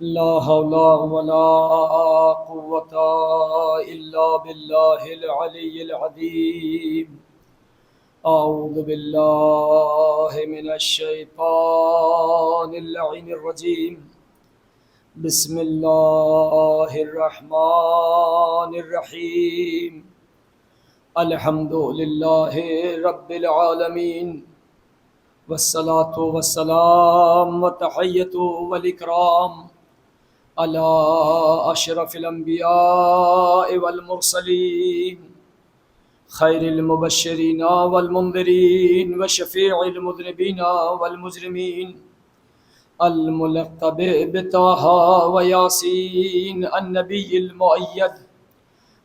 لا حول ولا قوة إلا بالله العلي العظيم. أعوذ بالله من الشيطان اللعين الرجيم. بسم الله الرحمن الرحيم. الحمد لله رب العالمين، والصلاة والسلام والتحية والإكرام على أشرف الأنبياء والمرسلين، خير المبشرين والمنذرين وشفيع المذنبين والمجرمين، الملقب بطه وياسين، النبي المؤيد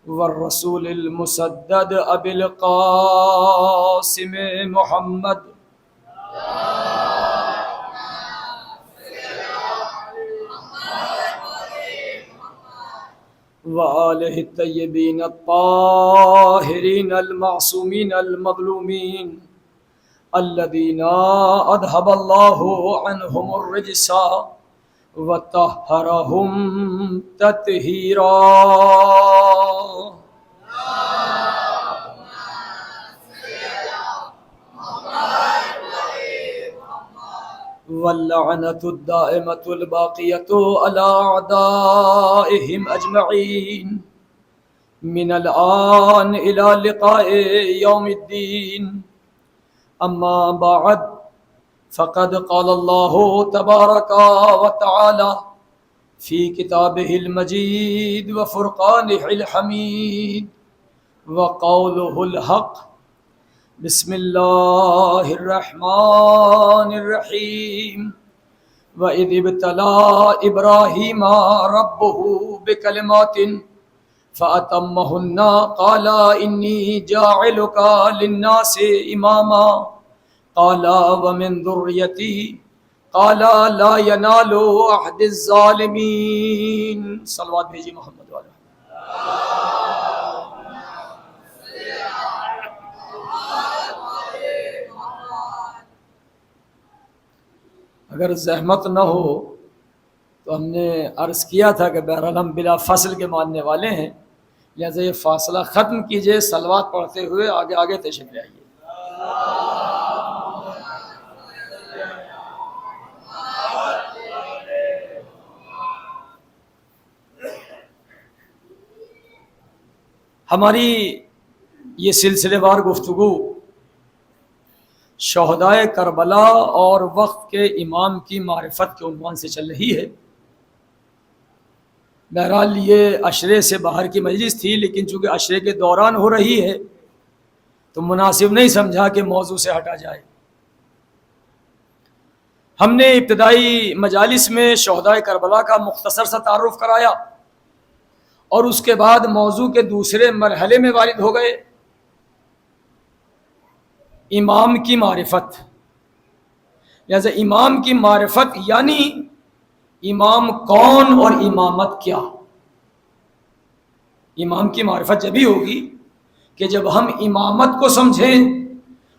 والرسول المسدد، أبي القاسم محمد وآلہ الطیبین الطاہرین المعصومین المظلومین الذین اذھب اللہ عنہم الرجس وطہرہم تطہیرا. واللعنة الدائمة الباقية على أعدائهم أجمعين من الآن إلى لقاء يوم الدين. أما بعد، فقد قال الله تبارك وتعالى في كتابه المجيد وفرقانه الحميد وقوله الحق. بسم اللہ الرحمن الرحیم. وَإِذِ ابْتَلَىٰ إِبْرَاهِيمَ رَبُّهُ بِكَلِمَاتٍ فَأَتَمَّهُنَّ قَالَ إِنِّي جَاعِلُكَ لِلنَّاسِ إِمَامًا قَالَ وَمِن ذُرِّيَّتِي قَالَ لَا يَنَالُ عَهْدِ الظَّالِمِينَ. صلوات بھیجی محمد والے. اگر زحمت نہ ہو تو ہم نے عرض کیا تھا کہ بہرحال ہم بلا فصل کے ماننے والے ہیں، لہذا یہ فاصلہ ختم کیجئے، صلوات پڑھتے ہوئے آگے آگے تشریف لے آئیے. ہماری یہ سلسلے وار گفتگو شہدائے کربلا اور وقت کے امام کی معرفت کے عنوان سے چل رہی ہے. بہرحال یہ عشرے سے باہر کی مجلس تھی، لیکن چونکہ عشرے کے دوران ہو رہی ہے تو مناسب نہیں سمجھا کہ موضوع سے ہٹا جائے. ہم نے ابتدائی مجالس میں شہدائے کربلا کا مختصر سا تعارف کرایا اور اس کے بعد موضوع کے دوسرے مرحلے میں وارد ہو گئے، امام کی معرفت. لہذا امام کی معرفت یعنی امام کون اور امامت کیا. امام کی معرفت جبھی ہوگی کہ جب ہم امامت کو سمجھیں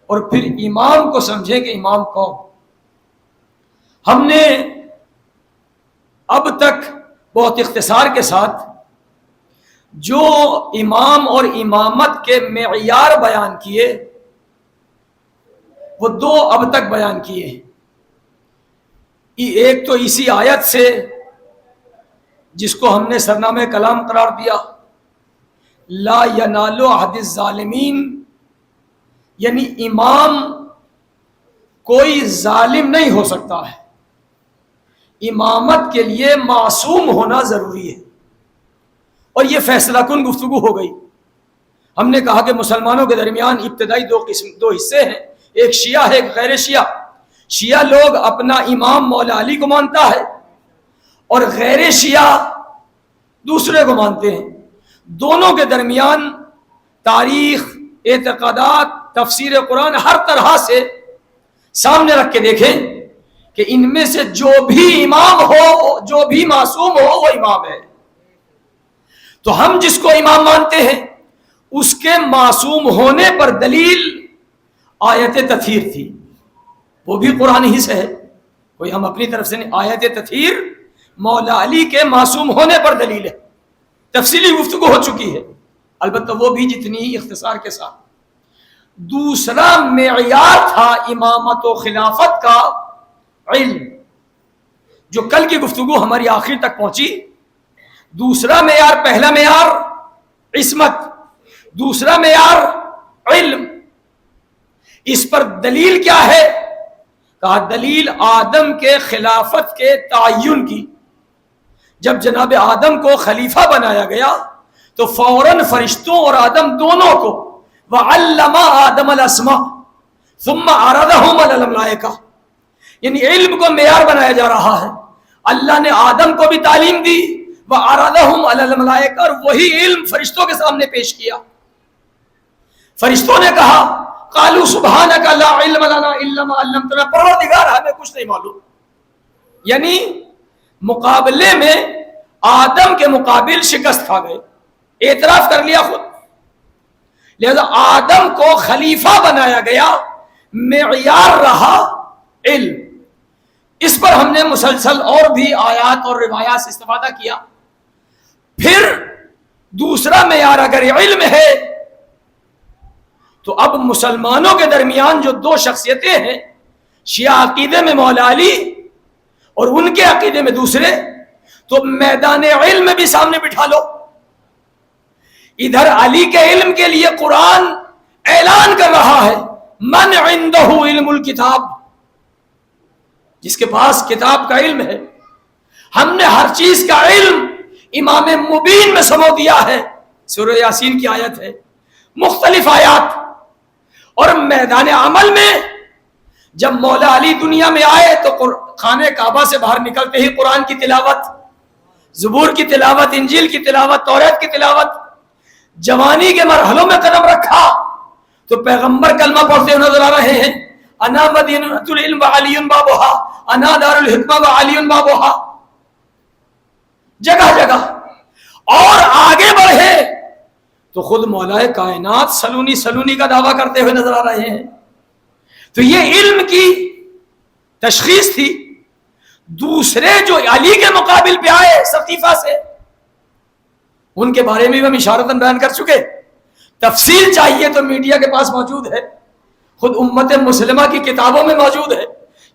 اور پھر امام کو سمجھیں کہ امام کون. ہم نے اب تک بہت اختصار کے ساتھ جو امام اور امامت کے معیار بیان کیے وہ دو اب تک بیان کیے ہیں. ایک تو اسی آیت سے جس کو ہم نے سرنامہ کلام قرار دیا، لا ینال عہد الظالمین، یعنی امام کوئی ظالم نہیں ہو سکتا ہے، امامت کے لیے معصوم ہونا ضروری ہے. اور یہ فیصلہ کن گفتگو ہو گئی. ہم نے کہا کہ مسلمانوں کے درمیان ابتدائی دو حصے ہیں، ایک شیعہ ہے ایک غیر شیعہ. شیعہ لوگ اپنا امام مولا علی کو مانتا ہے اور غیر شیعہ دوسرے کو مانتے ہیں. دونوں کے درمیان تاریخ، اعتقادات، تفسیر قرآن ہر طرح سے سامنے رکھ کے دیکھیں کہ ان میں سے جو بھی امام ہو، جو بھی معصوم ہو، وہ امام ہے. تو ہم جس کو امام مانتے ہیں اس کے معصوم ہونے پر دلیل آیت تطہیر تھی، وہ بھی قرآن ہی سے ہے، کوئی ہم اپنی طرف سے نہیں. آیت تطہیر مولا علی کے معصوم ہونے پر دلیل ہے، تفصیلی گفتگو ہو چکی ہے، البتہ وہ بھی جتنی ہی اختصار کے ساتھ۔ دوسرا معیار تھا امامت و خلافت کا علم، جو کل کی گفتگو ہماری آخر تک پہنچی۔ دوسرا معیار، پہلا معیار عصمت، دوسرا معیار علم۔ اس پر دلیل کیا ہے؟ کہا دلیل آدم کے خلافت کے تعین کی۔ جب جناب آدم کو خلیفہ بنایا گیا تو فوراً فرشتوں اور آدم دونوں کو وَعَلَّمَ آدَمَ الْأَسْمَاءَ ثُمَّ عَرَضَهُمْ عَلَى الْمَلَائِكَةِ، یعنی علم کو معیار بنایا جا رہا ہے۔ اللہ نے آدم کو بھی تعلیم دی، وَعَرَضَهُمْ عَلَى الْمَلَائِكَةِ، اور وہی علم فرشتوں کے سامنے پیش کیا۔ فرشتوں نے کہا قالوا سبحانك لا علم لنا الا ما علمتنا، پروردگار ہمیں کچھ نہیں معلوم۔ یعنی مقابلے میں آدم کے مقابل شکست کھا گئے، اعتراف کر لیا خود۔ لہذا آدم کو خلیفہ بنایا گیا، معیار رہا علم۔ اس پر ہم نے مسلسل اور بھی آیات اور روایات سے استفادہ کیا۔ پھر دوسرا معیار اگر علم ہے تو اب مسلمانوں کے درمیان جو دو شخصیتیں ہیں، شیعہ عقیدے میں مولا علی اور ان کے عقیدے میں دوسرے، تو میدان علم میں بھی سامنے بٹھا لو۔ ادھر علی کے علم کے لیے قرآن اعلان کر رہا ہے من عنده علم الکتاب، جس کے پاس کتاب کا علم ہے۔ ہم نے ہر چیز کا علم امام مبین میں سمو دیا ہے، سورہ یاسین کی آیت ہے، مختلف آیات۔ اور میدان عمل میں جب مولا علی دنیا میں آئے تو خانہ کعبہ سے باہر نکلتے ہی قرآن کی تلاوت، زبور کی تلاوت، انجیل کی تلاوت، توریت کی تلاوت۔ جوانی کے مرحلوں میں قدم رکھا تو پیغمبر کلمہ پڑھتے ہوئے نظر آ رہے ہیں، انا مدینۃ العلم وعلی بابها، انا دار الحکمہ وعلی بابها، جگہ جگہ۔ اور آگے بڑھے تو خود مولا کائنات سلونی کا دعویٰ کرتے ہوئے نظر آ رہے ہیں۔ تو یہ علم کی تشخیص تھی۔ دوسرے جو علی کے مقابل پہ آئے سقیفہ سے، ان کے بارے میں بھی ہم اشارتاً بیان کر چکے۔ تفصیل چاہیے تو میڈیا کے پاس موجود ہے، خود امت مسلمہ کی کتابوں میں موجود ہے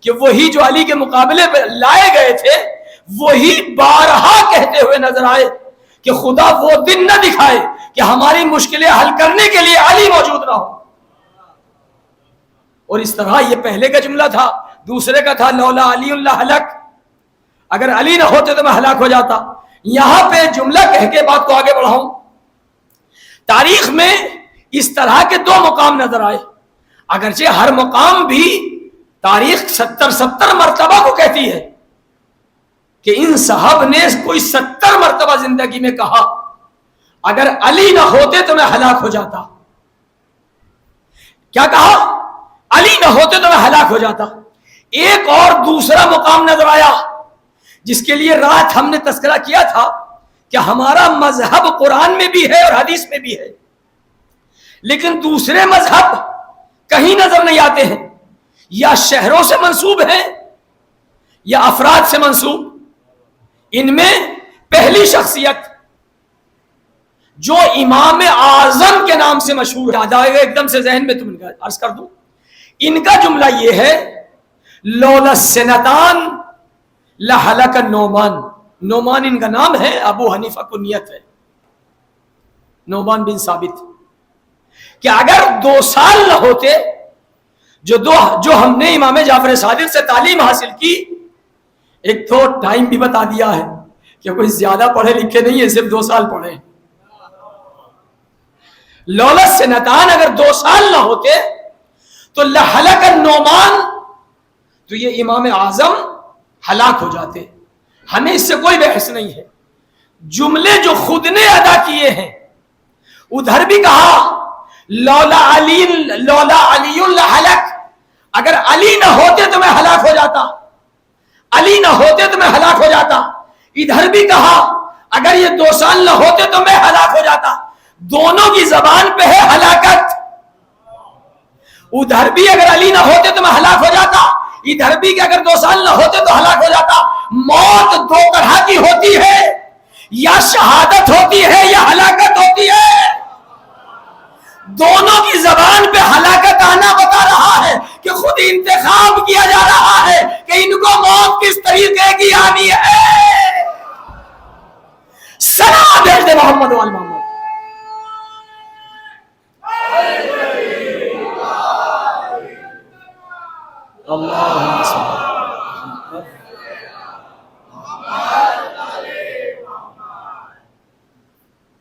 کہ وہی جو علی کے مقابلے پہ لائے گئے تھے وہی بارہا کہتے ہوئے نظر آئے کہ خدا وہ دن نہ دکھائے کہ ہماری مشکلیں حل کرنے کے لیے علی موجود نہ ہو۔ اور اس طرح یہ پہلے کا جملہ تھا۔ دوسرے کا تھا لولا علی اللہ ہلک، اگر علی نہ ہوتے تو میں ہلاک ہو جاتا۔ یہاں پہ جملہ کہہ کے بات کو آگے بڑھاؤں، تاریخ میں اس طرح کے دو مقام نظر آئے، اگرچہ ہر مقام بھی تاریخ 70 مرتبہ کو کہتی ہے کہ ان صاحب نے کوئی 70 مرتبہ زندگی میں کہا اگر علی نہ ہوتے تو میں ہلاک ہو جاتا۔ کیا کہا؟ علی نہ ہوتے تو میں ہلاک ہو جاتا۔ ایک اور دوسرا مقام نظر آیا جس کے لیے رات ہم نے تذکرہ کیا تھا کہ ہمارا مذہب قرآن میں بھی ہے اور حدیث میں بھی ہے، لیکن دوسرے مذہب کہیں نظر نہیں آتے ہیں، یا شہروں سے منسوب ہیں یا افراد سے منسوب۔ ان میں پہلی شخصیت جو امام اعظم کے نام سے مشہور ہے، ایک دم سے ذہن میں تم ان کا عرض کر دوں، ان کا جملہ یہ ہے لولا السنتان لہلک النعمان۔ نعمان ان کا نام ہے، ابو حنیفہ کنیت ہے، نعمان بن ثابت، کہ اگر 2 سال نہ ہوتے جو ہم نے امام جعفر صادق سے تعلیم حاصل کی، ایک تو ٹائم بھی بتا دیا ہے کہ کوئی زیادہ پڑھے لکھے نہیں ہے، صرف 2 سال پڑھے۔ لولا السنتان، اگر 2 سال نہ ہوتے تو لہلک النعمان، تو یہ امام اعظم ہلاک ہو جاتے۔ ہمیں اس سے کوئی بحث نہیں ہے۔ جملے جو خود نے ادا کیے ہیں، ادھر بھی کہا لولا علی لہلک، اگر علی نہ ہوتے تو میں ہلاک ہو جاتا، علی نہ ہوتے تو میں ہلاک ہو جاتا۔ ادھر بھی کہا اگر یہ 2 سال نہ ہوتے تو میں ہلاک ہو جاتا۔ دونوں کی زبان پہ ہے ہلاکت۔ ادھر بھی اگر علی نہ ہوتے تو میں ہلاک ہو جاتا، ادھر بھی کہ اگر 2 سال نہ ہوتے تو ہلاک ہو جاتا۔ موت دو طرح کی ہوتی ہے، یا شہادت ہوتی ہے یا ہلاکت ہوتی ہے. دونوں کی زبان پہ ہلاکت آنا بتا رہا ہے کہ خود انتخاب کیا جا رہا ہے کہ ان کو موت کس طریقے کی آنی ہے. سلام بھیج دے محمد وال محمد. اللہم صل.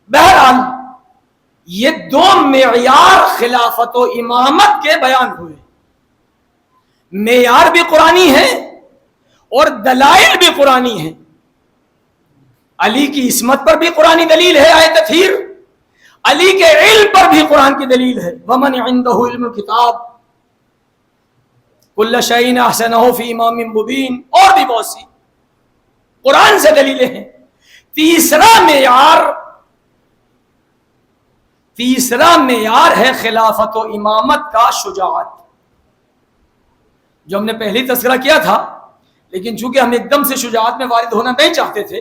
بہرحال یہ دو معیار خلافت و امامت کے بیان ہوئے. معیار بھی قرآنی ہے اور دلائل بھی قرآنی ہیں. علی کی عصمت پر بھی قرآنی دلیل ہے آیت تطہیر، علی کے علم پر بھی قرآن کی دلیل ہے. ومن عنده علم الکتاب کل شیء احسنہ فی امام مبین، اور بھی بہت سی قرآن سے دلیلیں ہیں. تیسرا معیار ہے خلافت و امامت کا شجاعت، جو ہم نے پہلے تذکرہ کیا تھا، لیکن چونکہ ہم ایک دم سے شجاعت میں وارد ہونا نہیں چاہتے تھے،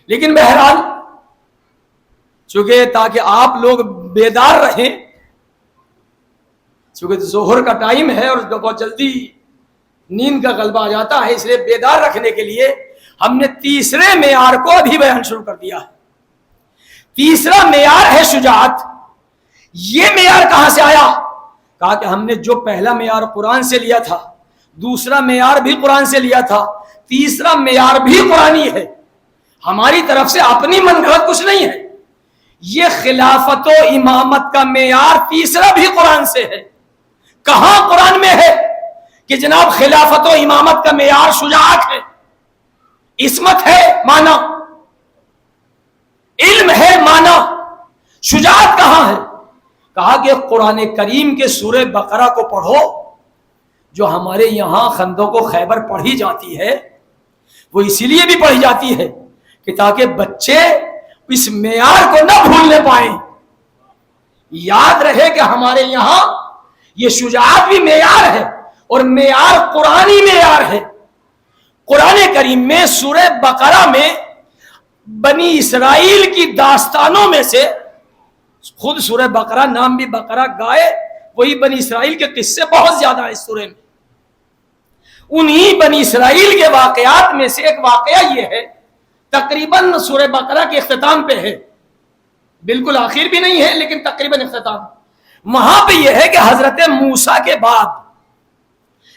لیکن بہرحال چونکہ تاکہ آپ لوگ بیدار رہیں، چونکہ ظہر کا ٹائم ہے اور بہت جلدی نیند کا غلبہ آ جاتا ہے، اس لیے بیدار رکھنے کے لیے ہم نے تیسرے معیار کو ابھی بیان شروع کر دیا ہے. تیسرا معیار ہے شجاعت. یہ معیار کہاں سے آیا؟ کہا کہ ہم نے جو پہلا معیار قرآن سے لیا تھا، دوسرا معیار بھی قرآن سے لیا تھا، تیسرا معیار بھی قرآنی ہے. ہماری طرف سے اپنی من گھڑت کچھ نہیں ہے. یہ خلافت و امامت کا معیار تیسرا بھی قرآن سے ہے. کہاں قرآن میں ہے کہ جناب خلافت و امامت کا معیار شجاعت ہے، عصمت ہے مانا، علم ہے مانا، شجاعت کہاں ہے؟ کہا کہ قرآن کریم کے سورہ بقرہ کو پڑھو، جو ہمارے یہاں خندق و خیبر پڑھی جاتی ہے، وہ اسی لیے بھی پڑھی جاتی ہے کہ تاکہ بچے اس معیار کو نہ بھولنے پائیں. یاد رہے کہ ہمارے یہاں یہ شجاعت بھی معیار ہے اور معیار قرآنی معیار ہے. قرآن کریم میں سورہ بقرہ میں بنی اسرائیل کی داستانوں میں سے، خود سورہ بقرہ نام بھی بقرہ گائے، وہی بنی اسرائیل کے قصے بہت زیادہ ہیں اس سورے میں. انہی بنی اسرائیل کے واقعات میں سے ایک واقعہ یہ ہے، تقریباً سورہ بقرہ کے اختتام پہ ہے، بالکل آخر بھی نہیں ہے لیکن تقریباً اختتام. وہاں پہ یہ ہے کہ حضرت موسیٰ کے بعد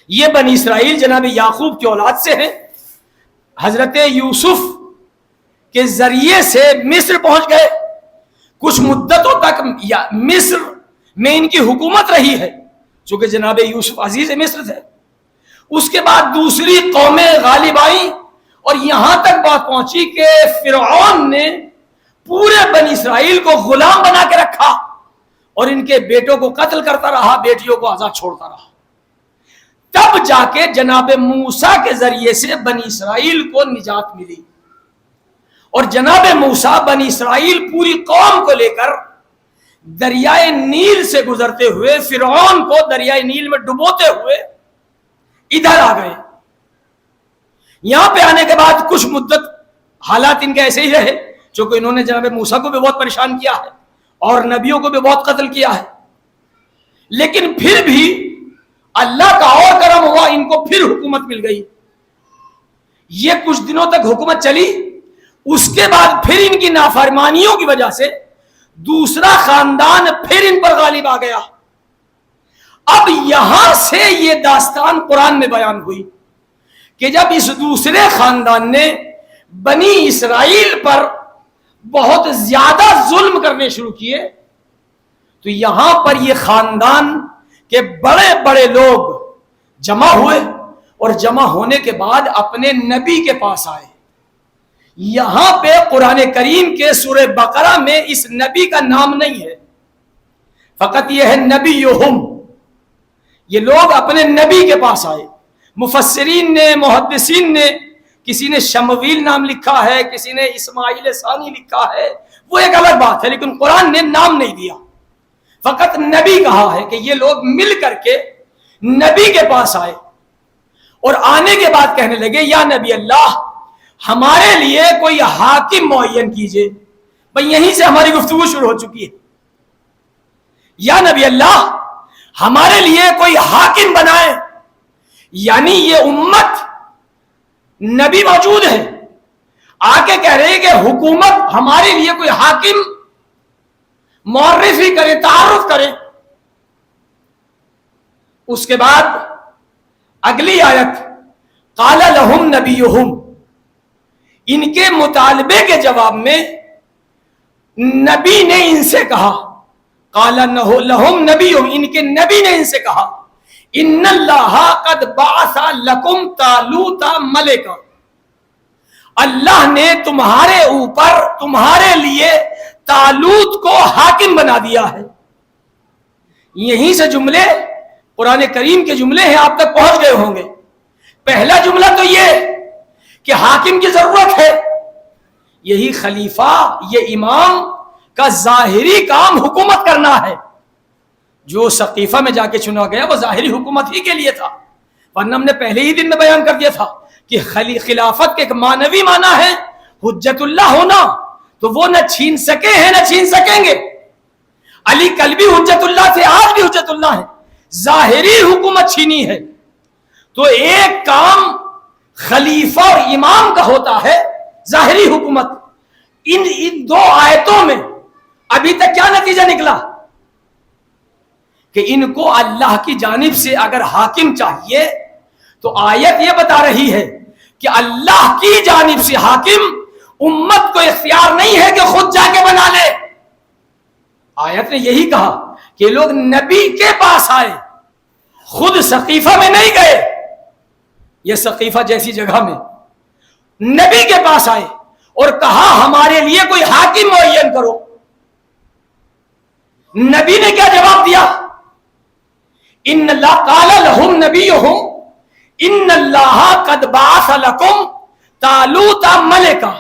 یہ بنی اسرائیل جناب یعقوب کی اولاد سے ہیں، حضرت یوسف کے ذریعے سے مصر پہنچ گئے. کچھ مدتوں تک مصر میں ان کی حکومت رہی ہے، چونکہ جناب یوسف عزیز مصر تھے. اس کے بعد دوسری قومیں غالب آئیں اور یہاں تک بات پہنچی کہ فرعون نے پورے بنی اسرائیل کو غلام بنا کے رکھا اور ان کے بیٹوں کو قتل کرتا رہا، بیٹیوں کو آزاد چھوڑتا رہا. تب جا کے جناب موسیٰ کے ذریعے سے بنی اسرائیل کو نجات ملی، اور جناب موسیٰ بنی اسرائیل پوری قوم کو لے کر دریائے نیل سے گزرتے ہوئے فرعون کو دریائے نیل میں ڈبوتے ہوئے ادھر آ گئے. یہاں پہ آنے کے بعد کچھ مدت حالات ان کے ایسے ہی رہے، چونکہ انہوں نے جناب موسیٰ کو بھی بہت پریشان کیا ہے اور نبیوں کو بھی بہت قتل کیا ہے. لیکن پھر بھی اللہ کا اور کرم ہوا، ان کو پھر حکومت مل گئی. یہ کچھ دنوں تک حکومت چلی، اس کے بعد پھر ان کی نافرمانیوں کی وجہ سے دوسرا خاندان پھر ان پر غالب آ گیا. اب یہاں سے یہ داستان قرآن میں بیان ہوئی کہ جب اس دوسرے خاندان نے بنی اسرائیل پر بہت زیادہ ظلم کرنے شروع کیے، تو یہاں پر یہ خاندان کے بڑے بڑے لوگ جمع ہوئے اور جمع ہونے کے بعد اپنے نبی کے پاس آئے. یہاں پہ قرآن کریم کے سورہ بقرہ میں اس نبی کا نام نہیں ہے، فقط یہ ہے نبیہم. یہ لوگ اپنے نبی کے پاس آئے. مفسرین نے، محدثین نے، کسی نے شمویل نام لکھا ہے، کسی نے اسماعیل ثانی لکھا ہے، وہ ایک الگ بات ہے، لیکن قرآن نے نام نہیں دیا، فقط نبی کہا ہے کہ یہ لوگ مل کر کے نبی کے پاس آئے اور آنے کے بعد کہنے لگے یا نبی اللہ ہمارے لیے کوئی حاکم معین کیجئے. بھئی یہیں سے ہماری گفتگو شروع ہو چکی ہے. یا نبی اللہ ہمارے لیے کوئی حاکم بنائے. یعنی یہ امت نبی موجود ہے, آ کے کہہ رہے کہ حکومت ہمارے لیے کوئی حاکم معرفی کرے, تعارف کرے. اس کے بعد اگلی آیت قال لہم نبیہم, ان کے مطالبے کے جواب میں نبی نے ان سے کہا, قال لہم نبیہم, ان کے نبی نے ان سے کہا ان اللہ قد بعث لکم طالوت ملکا, اللہ نے تمہارے اوپر تمہارے لیے طالوت کو حاکم بنا دیا ہے. یہیں سے جملے قرآن کریم کے جملے ہیں آپ تک پہنچ گئے ہوں گے. پہلا جملہ تو یہ کہ حاکم کی ضرورت ہے. یہی خلیفہ, یہ امام کا ظاہری کام حکومت کرنا ہے. جو سقیفہ میں جا کے چنا گیا وہ ظاہری حکومت ہی کے لیے تھا, ورنہ ہم نے پہلے ہی دن میں بیان کر دیا تھا کہ خلافت کے ایک معنوی معنی ہے حجت اللہ ہونا, تو وہ نہ چھین سکے ہیں نہ چھین سکیں گے. علی کل بھی حجت اللہ تھے, آج بھی حجت اللہ ہے. ظاہری حکومت چھینی ہے تو ایک کام خلیفہ اور امام کا ہوتا ہے ظاہری حکومت. ان دو آیتوں میں ابھی تک کیا نتیجہ نکلا کہ ان کو اللہ کی جانب سے اگر حاکم چاہیے تو آیت یہ بتا رہی ہے کہ اللہ کی جانب سے حاکم امت کو اختیار نہیں ہے کہ خود جا کے بنا لے. آیت نے یہی کہا کہ لوگ نبی کے پاس آئے, خود سقیفہ میں نہیں گئے. یہ سقیفہ جیسی جگہ میں نبی کے پاس آئے اور کہا ہمارے لیے کوئی حاکم معین کرو. نبی نے کیا جواب دیا؟ ان اللہ قال لہم نبیہم ان اللہ قد بعث لکم طالوت ملکا,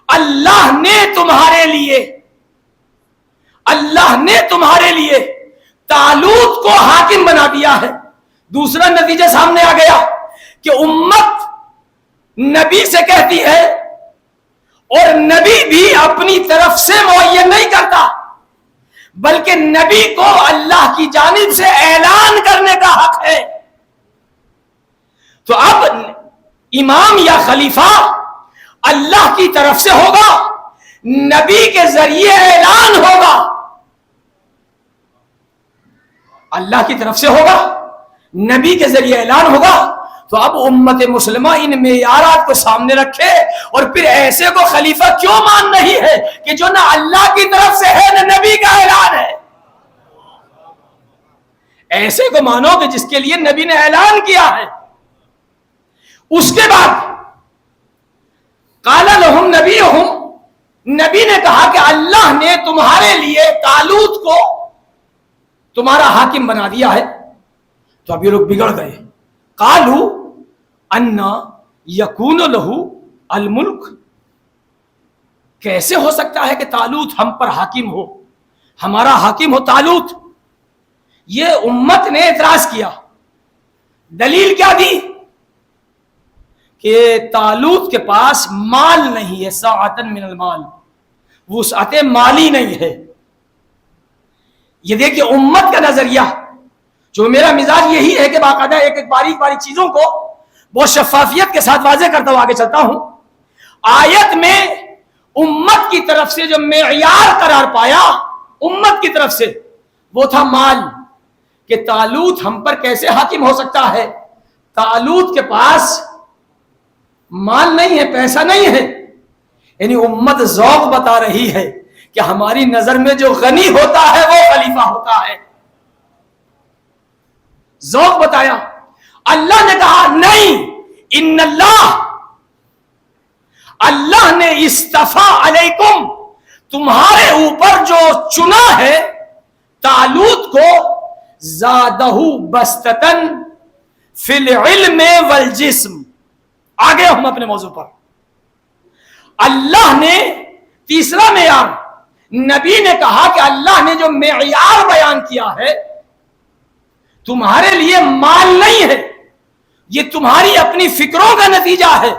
اللہ نے تمہارے لیے طالوت کو حاکم بنا دیا ہے. دوسرا نتیجہ سامنے آ گیا کہ امت نبی سے کہتی ہے اور نبی بھی اپنی طرف سے معین نہیں کرتا, بلکہ نبی کو اللہ کی جانب سے اعلان کرنے کا حق ہے. تو اب امام یا خلیفہ اللہ کی طرف سے ہوگا, نبی کے ذریعے اعلان ہوگا. اللہ کی طرف سے ہوگا, نبی کے ذریعے اعلان ہوگا. تو اب امت مسلمہ ان معیارات کو سامنے رکھے اور پھر ایسے کو خلیفہ کیوں مان رہی ہے کہ جو نہ اللہ کی طرف سے ہے نہ نبی کا اعلان ہے. ایسے کو مانو کہ جس کے لیے نبی نے اعلان کیا ہے. اس کے بعد قال لہم نبیہم, نبی نے کہا کہ اللہ نے تمہارے لیے طالوت کو تمہارا حاکم بنا دیا ہے. تو اب یہ لوگ بگڑ گئے. قالوا انا یکون لہ الملک, کیسے ہو سکتا ہے کہ طالوت ہم پر حاکم ہو, ہمارا حاکم ہو طالوت. یہ امت نے اعتراض کیا. دلیل کیا دی کہ طالوت کے پاس مال نہیں ہے, ساعتن من المال, وسعت مالی نہیں ہے. یہ دیکھیں امت کا نظریہ, جو میرا مزاج یہی ہے کہ باقاعدہ ایک ایک باریک باریک چیزوں کو بہت شفافیت کے ساتھ واضح کرتا ہوں, آگے چلتا ہوں. آیت میں امت کی طرف سے جو معیار قرار پایا امت کی طرف سے وہ تھا مال, کہ طالوت ہم پر کیسے حاکم ہو سکتا ہے. طالوت کے پاس مال نہیں ہے, پیسہ نہیں ہے. یعنی امت ذوق بتا رہی ہے کہ ہماری نظر میں جو غنی ہوتا ہے وہ خلیفہ ہوتا ہے. ذوق بتایا. اللہ نے کہا نہیں, ان اللہ نے استفا علیکم, تمہارے اوپر جو چنا ہے طالوت کو, زادہ بستتن فی العلم والجسم. آگے ہم اپنے موضوع پر. اللہ نے تیسرا معیار, نبی نے کہا کہ اللہ نے جو معیار بیان کیا ہے تمہارے لیے مال نہیں ہے, یہ تمہاری اپنی فکروں کا نتیجہ ہے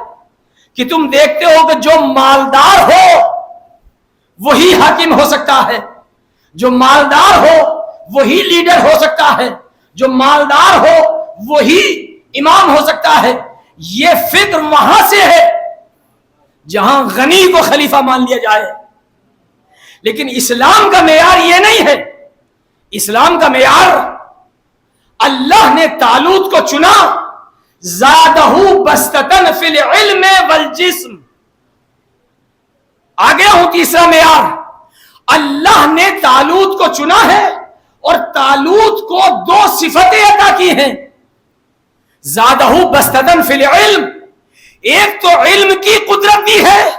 کہ تم دیکھتے ہو کہ جو مالدار ہو وہی حاکم ہو سکتا ہے، جو مالدار ہو وہی لیڈر ہو سکتا ہے، جو مالدار ہو وہی امام ہو سکتا ہے۔ یہ فکر وہاں سے ہے جہاں غنی کو خلیفہ مان لیا جائے، لیکن اسلام کا معیار یہ نہیں ہے۔ اسلام کا معیار، اللہ نے طالوت کو چنا، زادہ بسطتن فی العلم والجسم۔ آگے ہوں تیسرا معیار، اللہ نے طالوت کو چنا ہے اور طالوت کو دو صفتیں عطا کی ہیں، زادہ بسطتن فی العلم، ایک تو علم کی قدرت دی ہے،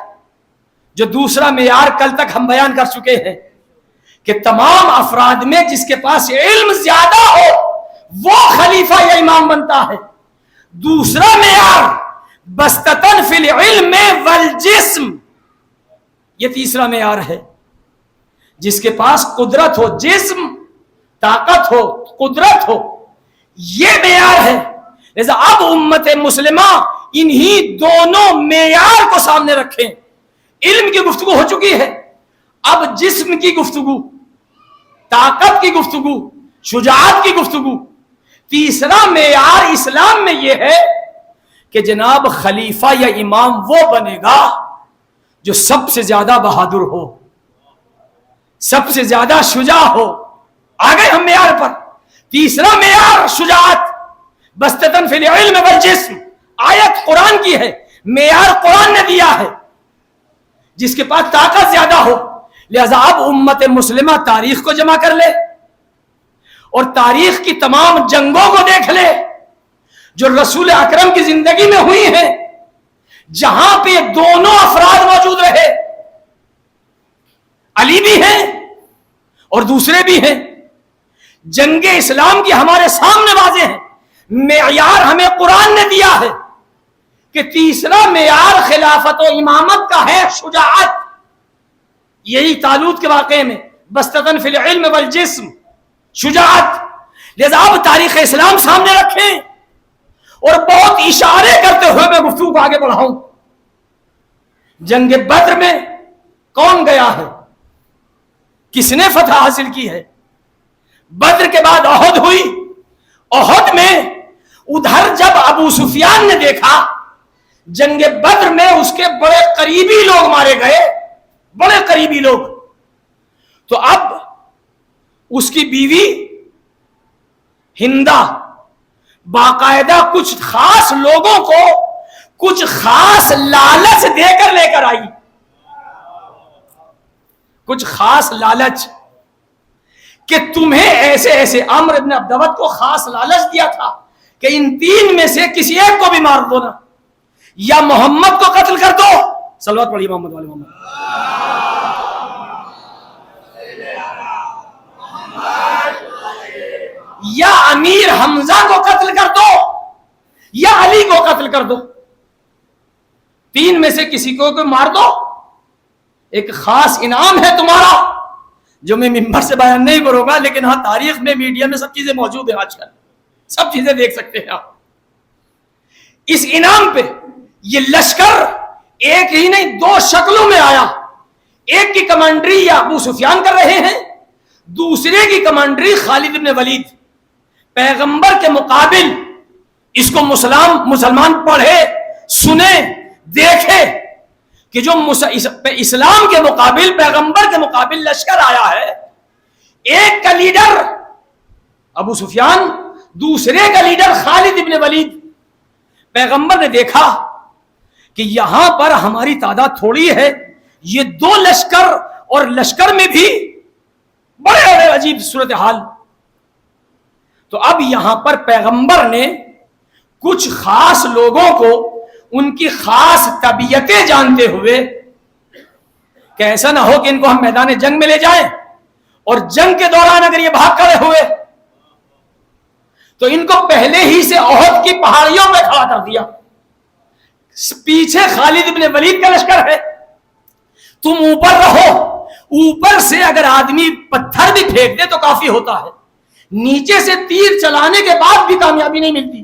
جو دوسرا معیار کل تک ہم بیان کر چکے ہیں کہ تمام افراد میں جس کے پاس علم زیادہ ہو وہ خلیفہ یا امام بنتا ہے۔ دوسرا معیار بسطتن فی العلم والجسم، یہ تیسرا معیار ہے، جس کے پاس قدرت ہو، جسم، طاقت ہو، قدرت ہو، یہ معیار ہے۔ لہذا اب امت مسلمہ انہی دونوں معیار کو سامنے رکھیں۔ علم کی گفتگو ہو چکی ہے، اب جسم کی گفتگو، طاقت کی گفتگو، شجاعت کی گفتگو۔ تیسرا معیار اسلام میں یہ ہے کہ جناب خلیفہ یا امام وہ بنے گا جو سب سے زیادہ بہادر ہو، سب سے زیادہ شجاع ہو۔ آگے ہم معیار پر، تیسرا معیار شجاعت، بسطتن فی العلم والجسم، آیت قرآن کی ہے، معیار قرآن نے دیا ہے، جس کے پاس طاقت زیادہ ہو۔ لہذا اب امت مسلمہ تاریخ کو جمع کر لے اور تاریخ کی تمام جنگوں کو دیکھ لے جو رسول اکرم کی زندگی میں ہوئی ہیں، جہاں پہ دونوں افراد موجود رہے، علی بھی ہیں اور دوسرے بھی ہیں۔ جنگ اسلام کی ہمارے سامنے واضح ہے، معیار ہمیں قرآن نے دیا ہے کہ تیسرا معیار خلافت و امامت کا ہے شجاعت۔ یہی طالوت کے واقعے میں بسطتن فی العلم والجسم، شجاعت۔ لہذا اب تاریخ اسلام سامنے رکھیں اور بہت اشارے کرتے ہوئے میں گفتگو کو آگے بڑھاؤں۔ جنگ بدر میں کون گیا ہے؟ کس نے فتح حاصل کی ہے؟ بدر کے بعد احد ہوئی، احد میں ادھر جب ابو سفیان نے دیکھا جنگ بدر میں اس کے بڑے قریبی لوگ مارے گئے، بڑے قریبی لوگ، تو اب اس کی بیوی ہندا باقاعدہ کچھ خاص لوگوں کو کچھ خاص لالچ دے کر لے کر آئی، کچھ خاص لالچ، کہ تمہیں ایسے ایسے، عمرو بن عبدود کو خاص لالچ دیا تھا کہ ان تین میں سے کسی ایک کو بھی مار دو نا، یا محمد کو قتل کر دو، صلوات پڑھیے محمد والے محمد، یا امیر حمزہ کو قتل کر دو یا علی کو قتل کر دو، تین میں سے کسی کو مار دو، ایک خاص انعام ہے تمہارا جو میں ممبر سے بیان نہیں کروں گا، لیکن ہاں تاریخ میں میڈیا میں سب چیزیں موجود ہیں، آج کل سب چیزیں دیکھ سکتے ہیں آپ۔ اس انعام پہ یہ لشکر ایک ہی نہیں دو شکلوں میں آیا، ایک کی کمانڈری یا ابو سفیان کر رہے ہیں، دوسرے کی کمانڈری خالد بن ولید، پیغمبر کے مقابل۔ اس کو مسلمان پڑھے، سنے، دیکھے کہ جو اسلام کے مقابل، پیغمبر کے مقابل لشکر آیا ہے، ایک کا لیڈر ابو سفیان، دوسرے کا لیڈر خالد بن ولید۔ پیغمبر نے دیکھا کہ یہاں پر ہماری تعداد تھوڑی ہے، یہ دو لشکر، اور لشکر میں بھی بڑے بڑے عجیب صورتحال، تو اب یہاں پر پیغمبر نے کچھ خاص لوگوں کو ان کی خاص طبیعتیں جانتے ہوئے کہ ایسا نہ ہو کہ ان کو ہم میدان جنگ میں لے جائیں اور جنگ کے دوران اگر یہ بھاگ کھڑے ہوئے تو ان کو پہلے ہی سے احد کی پہاڑیوں پہ کھڑا کر دیا، پیچھے خالد بن ولید کا لشکر ہے، تم اوپر رہو، اوپر سے اگر آدمی پتھر بھی پھینک دے تو کافی ہوتا ہے، نیچے سے تیر چلانے کے بعد بھی کامیابی نہیں ملتی،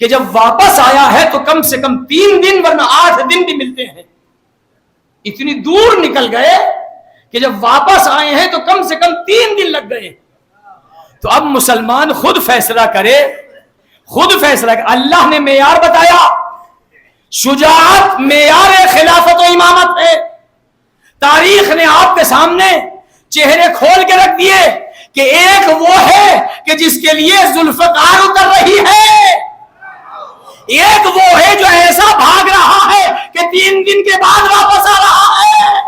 کہ جب واپس آیا ہے تو کم سے کم 3 دن ورنہ 8 دن بھی ملتے ہیں. اتنی دور نکل گئے کہ جب واپس آئے ہیں تو کم سے کم 3 دن لگ گئے. تو اب مسلمان خود فیصلہ کرے، خود فیصلہ کرے. اللہ نے معیار بتایا، شجاعت معیار خلافت و امامت ہے. تاریخ نے آپ کے سامنے چہرے کھول کے رکھ دیے کہ ایک وہ ہے کہ جس کے لیے ذوالفقار اتر رہی ہے، ایک وہ ہے جو ایسا بھاگ رہا ہے کہ 3 دن کے بعد واپس آ رہا ہے.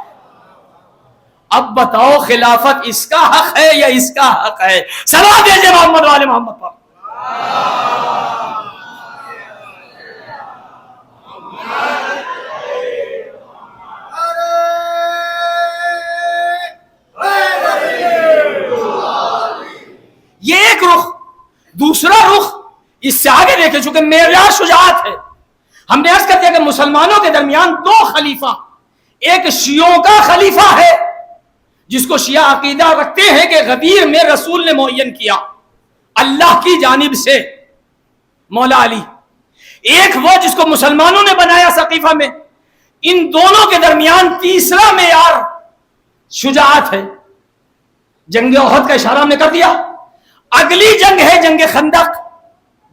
اب بتاؤ خلافت اس کا حق ہے یا اس کا حق ہے؟ صلوات دیجیے محمد والے محمد پر. یہ ایک رخ. دوسرا رخ اس سے آگے دیکھیں، چونکہ معیار شجاعت ہے. ہم نے عرض کر دیا کہ مسلمانوں کے درمیان 2 خلیفہ، ایک شیعوں کا خلیفہ ہے جس کو شیعہ عقیدہ رکھتے ہیں کہ غدیر میں رسول نے معین کیا اللہ کی جانب سے، مولا علی. ایک وہ جس کو مسلمانوں نے بنایا سقیفہ میں. ان دونوں کے درمیان تیسرا معیار شجاعت ہے. جنگ احد کا اشارہ ہم نے کر دیا. اگلی جنگ ہے جنگ خندق.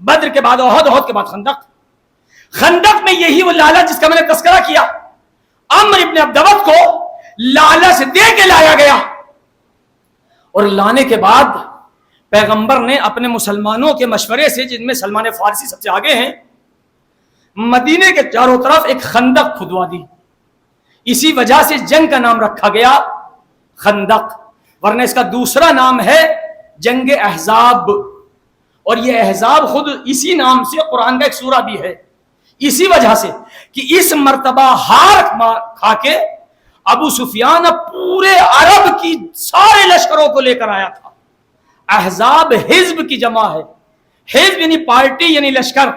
بدر کے بعد احد، احد کے بعد خندق. خندق میں یہی وہ لالچ جس کا میں نے تذکرہ کیا، عمرو ابن عبدود کو لالچ دے کے لایا گیا، اور لانے کے بعد پیغمبر نے اپنے مسلمانوں کے مشورے سے، جن میں سلمان فارسی سب سے آگے ہیں، مدینے کے چاروں طرف ایک خندق کھدوا دی. اسی وجہ سے جنگ کا نام رکھا گیا خندق، ورنہ اس کا دوسرا نام ہے جنگ احزاب. اور یہ احزاب خود اسی نام سے قرآن کا ایک سورہ بھی ہے، اسی وجہ سے کہ اس مرتبہ ہار کھا کے ابو سفیان پورے عرب کی سارے لشکروں کو لے کر آیا تھا. احزاب حزب کی جمع ہے، حزب یعنی پارٹی یعنی لشکر.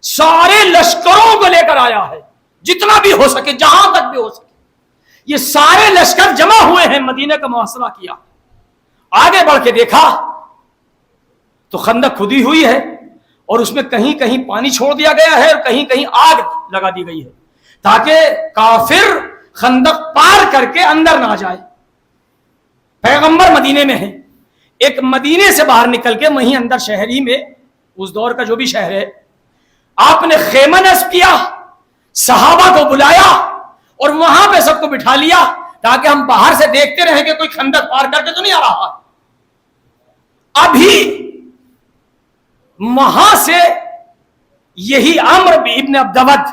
سارے لشکروں کو لے کر آیا ہے، جتنا بھی ہو سکے، جہاں تک بھی ہو سکے. یہ سارے لشکر جمع ہوئے ہیں، مدینہ کا محاصرہ کیا. آگے بڑھ کے دیکھا تو خندق کھدی ہوئی ہے، اور اس میں کہیں کہیں پانی چھوڑ دیا گیا ہے اور کہیں کہیں آگ لگا دی گئی ہے تاکہ کافر خندق پار کر کے اندر نہ جائے. پیغمبر مدینے میں ہیں. ایک مدینے سے باہر نکل کے وہیں اندر شہری میں، اس دور کا جو بھی شہر ہے، آپ نے خیمہ نصب کیا، صحابہ کو بلایا اور وہاں پہ سب کو بٹھا لیا تاکہ ہم باہر سے دیکھتے رہیں کہ کوئی خندق پار کر کے تو نہیں آ رہا. ابھی وہاں سے یہی عمرو ابن عبدود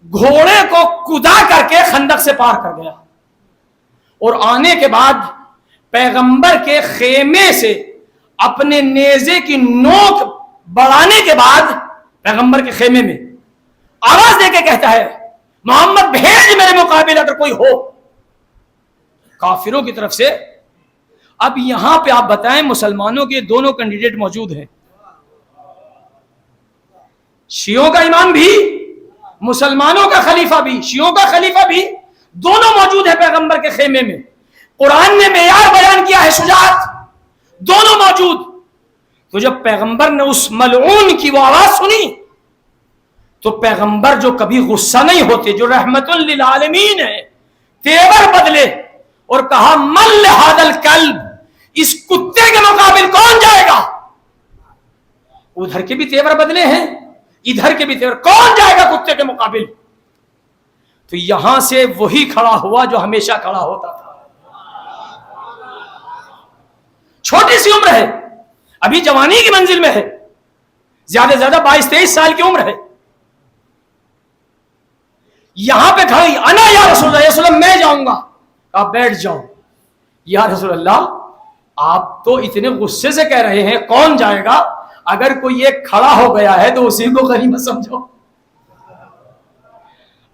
گھوڑے کو کدا کر کے خندق سے پار کر گیا، اور آنے کے بعد پیغمبر کے خیمے سے اپنے نیزے کی نوک بڑھانے کے بعد پیغمبر کے خیمے میں آواز دے کے کہتا ہے، محمد بھیج میرے مقابل اگر کوئی ہو کافروں کی طرف سے. اب یہاں پہ آپ بتائیں، مسلمانوں کے دونوں کینڈیڈیٹ موجود ہیں، شیعوں کا امام بھی، مسلمانوں کا خلیفہ بھی، شیعوں کا خلیفہ بھی، دونوں موجود ہیں پیغمبر کے خیمے میں. قرآن نے معیار بیان کیا ہے شجاعت، دونوں موجود. تو جب پیغمبر نے اس ملعون کی وہ آواز سنی تو پیغمبر جو کبھی غصہ نہیں ہوتے، جو رحمت للعالمین ہے، تیور بدلے اور کہا من لہذا الکلب، اس کتے کے مقابل کون جائے گا. ادھر کے بھی تیور بدلے ہیں، ادھر کے بھی تیور، کون جائے گا کتے کے مقابل. تو یہاں سے وہی کھڑا ہوا جو ہمیشہ کھڑا ہوتا تھا. چھوٹی سی عمر ہے، ابھی جوانی کی منزل میں ہے، زیادہ سے زیادہ 22-23 سال کی عمر ہے. یہاں پہ کھڑی، انا یا رسول اللہ، یا رسول اللہ میں جاؤں گا. آپ بیٹھ جاؤ. یا رسول اللہ آپ تو اتنے غصے سے کہہ رہے ہیں کون جائے گا، اگر کوئی ایک کھڑا ہو گیا ہے تو اسی کو غنیمت سمجھو.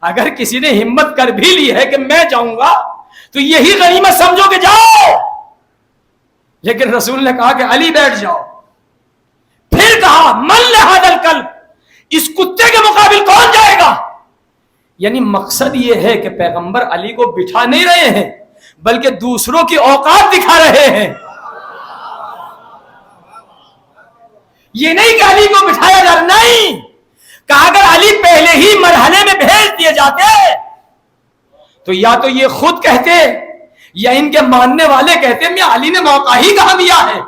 اگر کسی نے ہمت کر بھی لی ہے کہ میں جاؤں گا تو یہی غنیمت سمجھو کہ جاؤ. لیکن رسول نے کہا کہ علی بیٹھ جاؤ. پھر کہا من لہذا الکلب، اس کتے کے مقابل کون جائے گا. یعنی مقصد یہ ہے کہ پیغمبر علی کو بٹھا نہیں رہے ہیں بلکہ دوسروں کی اوقات دکھا رہے ہیں. یہ نہیں کہ علی کو بٹھایا جا رہا، نہیں، کہ اگر علی پہلے ہی مرحلے میں بھیج دیے جاتے تو یا تو یہ خود کہتے یا ان کے ماننے والے کہتے میں علی نے موقع ہی کہاں دیا ہے،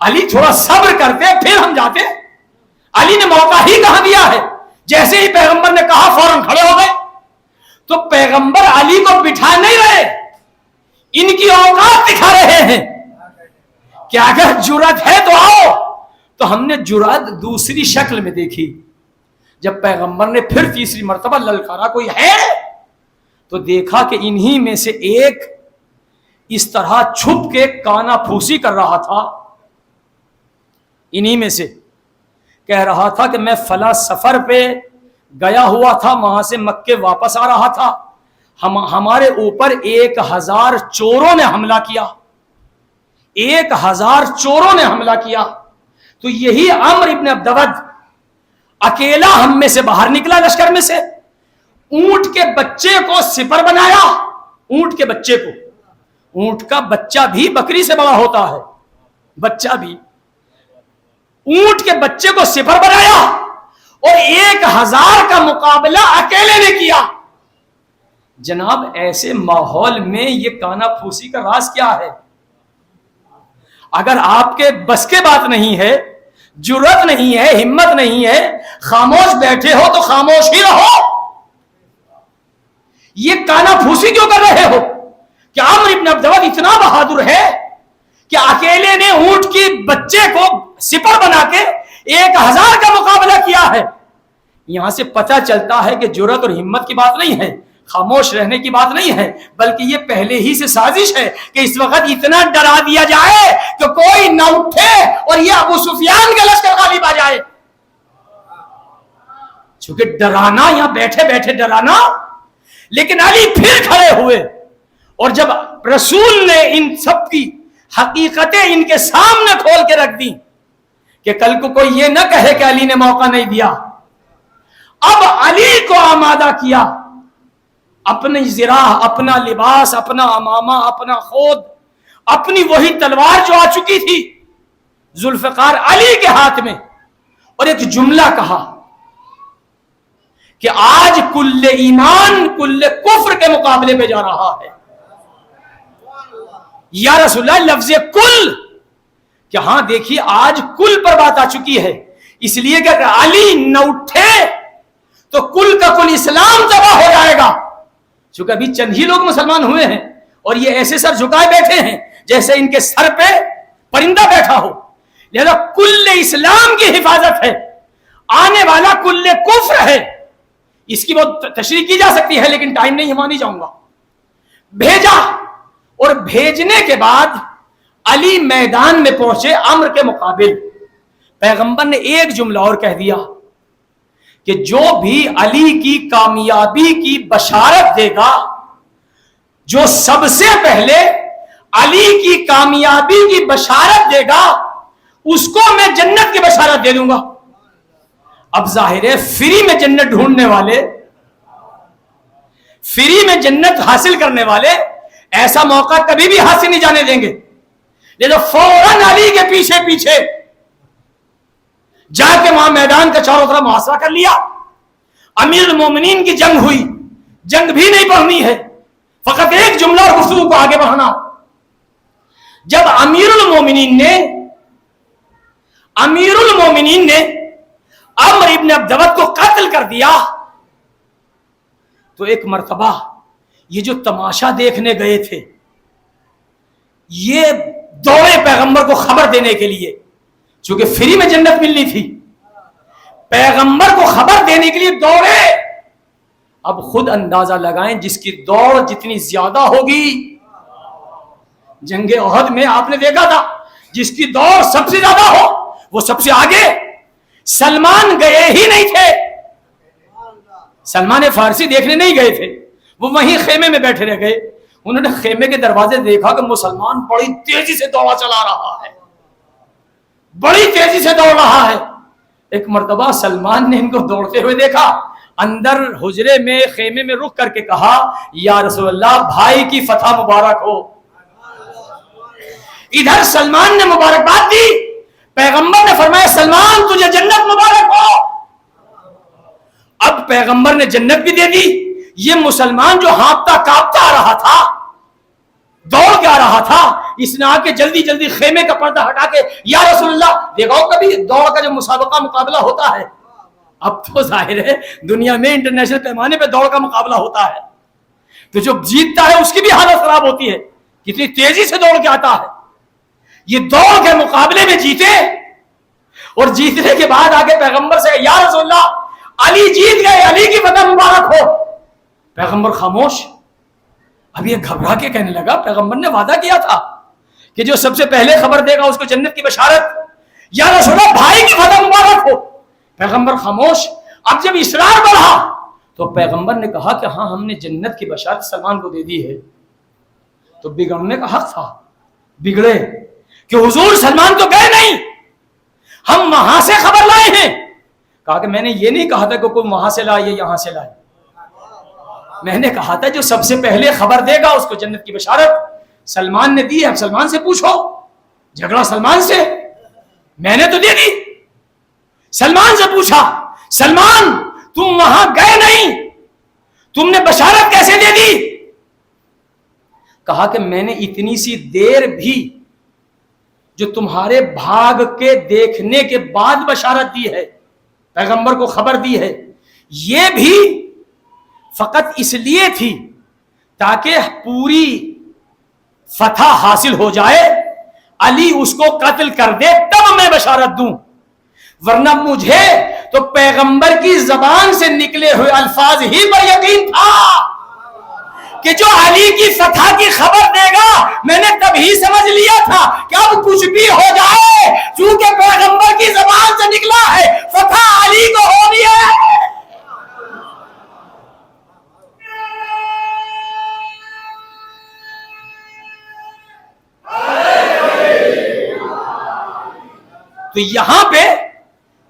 علی تھوڑا صبر کرتے پھر ہم جاتے، علی نے موقع ہی کہاں دیا ہے، جیسے ہی پیغمبر نے کہا فوراً کھڑے ہو گئے۔ تو پیغمبر علی کو بٹھا نہیں رہے، ان کی اوقات دکھا رہے ہیں کہ اگر جرأت ہے تو آؤ۔ تو ہم نے جرأت دوسری شکل میں دیکھی، جب پیغمبر نے پھر تیسری مرتبہ للکارا کوئی ہے، تو دیکھا کہ انہی میں سے ایک اس طرح چھپ کے کانا پھوسی کر رہا تھا، انہی میں سے کہہ رہا تھا کہ میں فلاں سفر پہ گیا ہوا تھا، وہاں سے مکے واپس آ رہا تھا، ہمارے اوپر 1000 چوروں نے حملہ کیا، 1000 چوروں نے حملہ کیا۔ تو یہی عمرو ابن عبدود اکیلا ہم میں سے باہر نکلا لشکر میں سے، اونٹ کے بچے کو سپر بنایا، اونٹ کے بچے کو، اونٹ کا بچہ بھی بکری سے بڑا ہوتا ہے، بچہ بھی، اونٹ کے بچے کو سپر بنایا اور 1000 کا مقابلہ اکیلے نے کیا۔ جناب ایسے ماحول میں یہ کانا پھوسی کا راز کیا ہے؟ اگر آپ کے بس کے بات نہیں ہے، جرأت نہیں ہے، ہمت نہیں ہے، خاموش بیٹھے ہو تو خاموش ہی رہو۔ یہ کانا پھوسی کیوں کر رہے ہو؟ کہ عمرو ابن عبدود اتنا بہادر ہے کہ اکیلے نے اونٹ کی بچے کو سپر بنا کے 1000 کا مقابلہ کیا ہے۔ یہاں سے پتہ چلتا ہے کہ جرأت اور ہمت کی بات نہیں ہے، خاموش رہنے کی بات نہیں ہے، بلکہ یہ پہلے ہی سے سازش ہے کہ اس وقت اتنا ڈرا دیا جائے کہ کوئی نہ اٹھے اور یہ ابو سفیان کا لشکر غالب آ جائے۔ چونکہ ڈرانا، یہاں بیٹھے بیٹھے ڈرانا، لیکن علی پھر کھڑے ہوئے اور جب رسول نے ان سب کی حقیقتیں ان کے سامنے کھول کے رکھ دی کہ کل کو کوئی یہ نہ کہے کہ علی نے موقع نہیں دیا، اب علی کو آمادہ کیا، اپنی زراح، اپنا لباس، اپنا امامہ، اپنا خود، اپنی وہی تلوار جو آ چکی تھی ذوالفقار علی کے ہاتھ میں، اور ایک جملہ کہا کہ آج کل ایمان کل کفر کے مقابلے پہ جا رہا ہے۔ یا رسول اللہ، لفظ کل، کہ ہاں دیکھیے آج کل پر بات آ چکی ہے، اس لیے کہ اگر علی نہ اٹھے تو کل کا کل اسلام تباہ ہو جائے گا۔ چونکہ ابھی چند ہی لوگ مسلمان ہوئے ہیں اور یہ ایسے سر جھکائے بیٹھے ہیں جیسے ان کے سر پہ پرندہ بیٹھا ہو، لہذا کل اسلام کی حفاظت ہے، آنے والا کل کفر ہے۔ اس کی بہت تشریح کی جا سکتی ہے لیکن ٹائم نہیں، ہم نہیں جاؤں گا۔ بھیجا، اور بھیجنے کے بعد علی میدان میں پہنچے عمرو کے مقابل۔ پیغمبر نے ایک جملہ اور کہہ دیا کہ جو بھی علی کی کامیابی کی بشارت دے گا، جو سب سے پہلے علی کی کامیابی کی بشارت دے گا، اس کو میں جنت کی بشارت دے دوں گا۔ اب ظاہر ہے فری میں جنت ڈھونڈنے والے، فری میں جنت حاصل کرنے والے ایسا موقع کبھی بھی حاصل نہیں جانے دیں گے، لہذا فوراً علی کے پیچھے پیچھے جا کے وہاں میدان کا چاروں طرف محاصرہ کر لیا۔ امیر المومنین کی جنگ ہوئی، جنگ بھی نہیں پڑھنی ہے، فقط ایک جملہ اور گفتگو کو آگے بڑھانا۔ جب امیر المومنین نے عمرو ابن عبدود کو قتل کر دیا تو ایک مرتبہ یہ جو تماشا دیکھنے گئے تھے یہ دوڑے پیغمبر کو خبر دینے کے لیے، چونکہ فری میں جنت ملنی تھی، پیغمبر کو خبر دینے کے لیے دوڑے۔ اب خود اندازہ لگائیں جس کی دوڑ جتنی زیادہ ہوگی، جنگ احد میں آپ نے دیکھا تھا جس کی دوڑ سب سے زیادہ ہو وہ سب سے آگے۔ سلمان گئے ہی نہیں تھے، سلمان فارسی دیکھنے نہیں گئے تھے، وہ وہیں خیمے میں بیٹھے رہ گئے۔ انہوں نے خیمے کے دروازے دیکھا کہ مسلمان بڑی تیزی سے دوڑا چلا رہا ہے، بڑی تیزی سے دوڑ رہا ہے۔ ایک مرتبہ سلمان نے ان کو دوڑتے ہوئے دیکھا، اندر حجرے میں خیمے میں رک کر کے کہا یا رسول اللہ بھائی کی فتح مبارک ہو۔ ادھر سلمان نے مبارکباد دی، پیغمبر نے فرمایا سلمان تجھے جنت مبارک ہو. اب پیغمبر نے جنت بھی دے دی. یہ مسلمان جو ہانپتا کانپتا آ رہا تھا, دوڑ کے آ رہا تھا, اس نے آ کے جلدی جلدی خیمے کا پردہ ہٹا کے یا رسول اللہ, دیکھو کبھی دوڑ کا جو مسابقہ مقابلہ ہوتا ہے, اب تو ظاہر ہے دنیا میں انٹرنیشنل پیمانے پہ دوڑ کا مقابلہ ہوتا ہے, تو جو جیتتا ہے اس کی بھی حالت خراب ہوتی ہے, کتنی تیزی سے دوڑ کے آتا ہے. یہ دوڑ کے مقابلے میں جیتے, اور جیتنے کے بعد آگے پیغمبر سے یا رسول اللہ علی جیت گئے, علی کی فتح مبارک ہو. پیغمبر خاموش. اب یہ گھبرا کے کہنے لگا پیغمبر نے وعدہ کیا تھا کہ جو سب سے پہلے خبر دے گا اس کو جنت کی بشارت, یا رسول اللہ بھائی کی فتح مبارک ہو. پیغمبر خاموش. اب جب اصرار بڑھا تو پیغمبر نے کہا کہ ہاں ہم نے جنت کی بشارت سلمان کو دے دی ہے. تو بگڑنے کا حق تھا, بگڑے کہ حضور سلمان تو گئے نہیں, ہم وہاں سے خبر لائے ہیں. کہا کہ میں نے یہ نہیں کہا تھا کہ کوئی وہاں سے لائے یہاں سے لائے, میں نے کہا تھا جو سب سے پہلے خبر دے گا اس کو جنت کی بشارت سلمان نے دی ہے. اب سلمان سے پوچھو, جھگڑا سلمان سے, میں نے تو دے دی. سلمان سے پوچھا سلمان تم وہاں گئے نہیں, تم نے بشارت کیسے دے دی؟ کہا کہ میں نے اتنی سی دیر بھی جو تمہارے بھاگ کے دیکھنے کے بعد بشارت دی ہے, پیغمبر کو خبر دی ہے, یہ بھی فقط اس لیے تھی تاکہ پوری فتح حاصل ہو جائے, علی اس کو قتل کر دے تب میں بشارت دوں, ورنہ مجھے تو پیغمبر کی زبان سے نکلے ہوئے الفاظ ہی پر یقین تھا کہ جو علی کی فتح کی خبر دے گا. میں نے تبھی سمجھ لیا تھا کہ اب کچھ بھی ہو جائے, چونکہ پیغمبر کی زبان سے نکلا ہے فتح علی کو ہونی ہے. تو یہاں پہ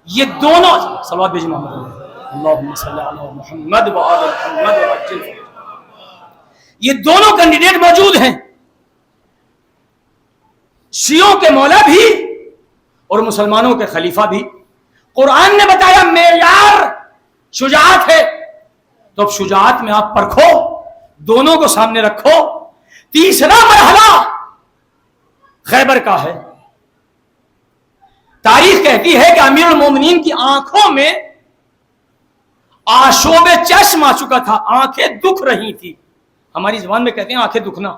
یہ دونوں صلوات بھیجنا, اللہم صلی علی محمد وآل محمد وعجل, یہ دونوں کینڈیڈیٹ موجود ہیں, شیعوں کے مولا بھی اور مسلمانوں کے خلیفہ بھی. قرآن نے بتایا معیار شجاعت ہے, تو اب شجاعت میں آپ پرکھو, دونوں کو سامنے رکھو. تیسرا مرحلہ خیبر کا ہے. تاریخ کہتی ہے کہ امیر المومنین کی آنکھوں میں آشوب چشم آ چکا تھا, آنکھیں دکھ رہی تھی, ہماری زبان میں کہتے ہیں آنکھیں دکھنا.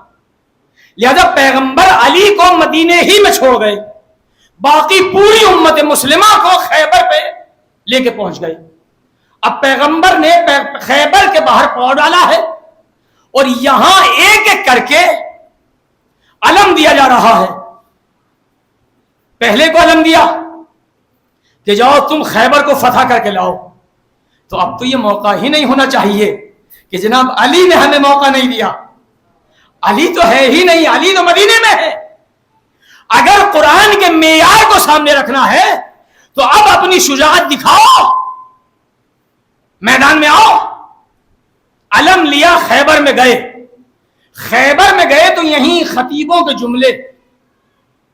لہذا پیغمبر علی کو مدینے ہی میں چھوڑ گئے, باقی پوری امت مسلمہ کو خیبر پہ لے کے پہنچ گئے. اب پیغمبر نے خیبر کے باہر پاؤں ڈالا ہے اور یہاں ایک ایک کر کے علم دیا جا رہا ہے. پہلے کو علم دیا کہ جاؤ تم خیبر کو فتح کر کے لاؤ, تو اب تو یہ موقع ہی نہیں ہونا چاہیے کہ جناب علی نے ہمیں موقع نہیں دیا. علی تو ہے ہی نہیں, علی تو مدینے میں ہے. اگر قرآن کے معیار کو سامنے رکھنا ہے تو اب اپنی شجاعت دکھاؤ, میدان میں آؤ. علم لیا, خیبر میں گئے. خیبر میں گئے تو یہیں خطیبوں کے جملے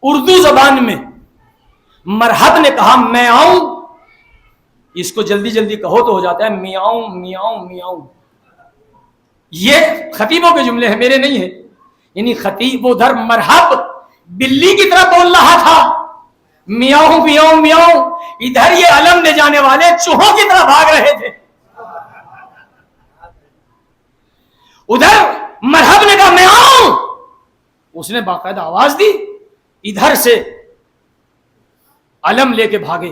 اردو زبان میں, مرحب نے کہا میں آؤں, اس کو جلدی جلدی کہو تو ہو جاتا ہے میاؤں میاؤں میاؤں. یہ خطیبوں کے جملے ہیں, میرے نہیں ہیں. یعنی خطیب ادھر مرحب بلی کی طرح بول رہا تھا, میاؤں میاؤں میاؤں, ادھر یہ علم لے جانے والے چوہوں کی طرح بھاگ رہے تھے. ادھر مرحب نے کہا میں آؤں, اس نے باقاعدہ آواز دی, ادھر سے علم لے کے بھاگے.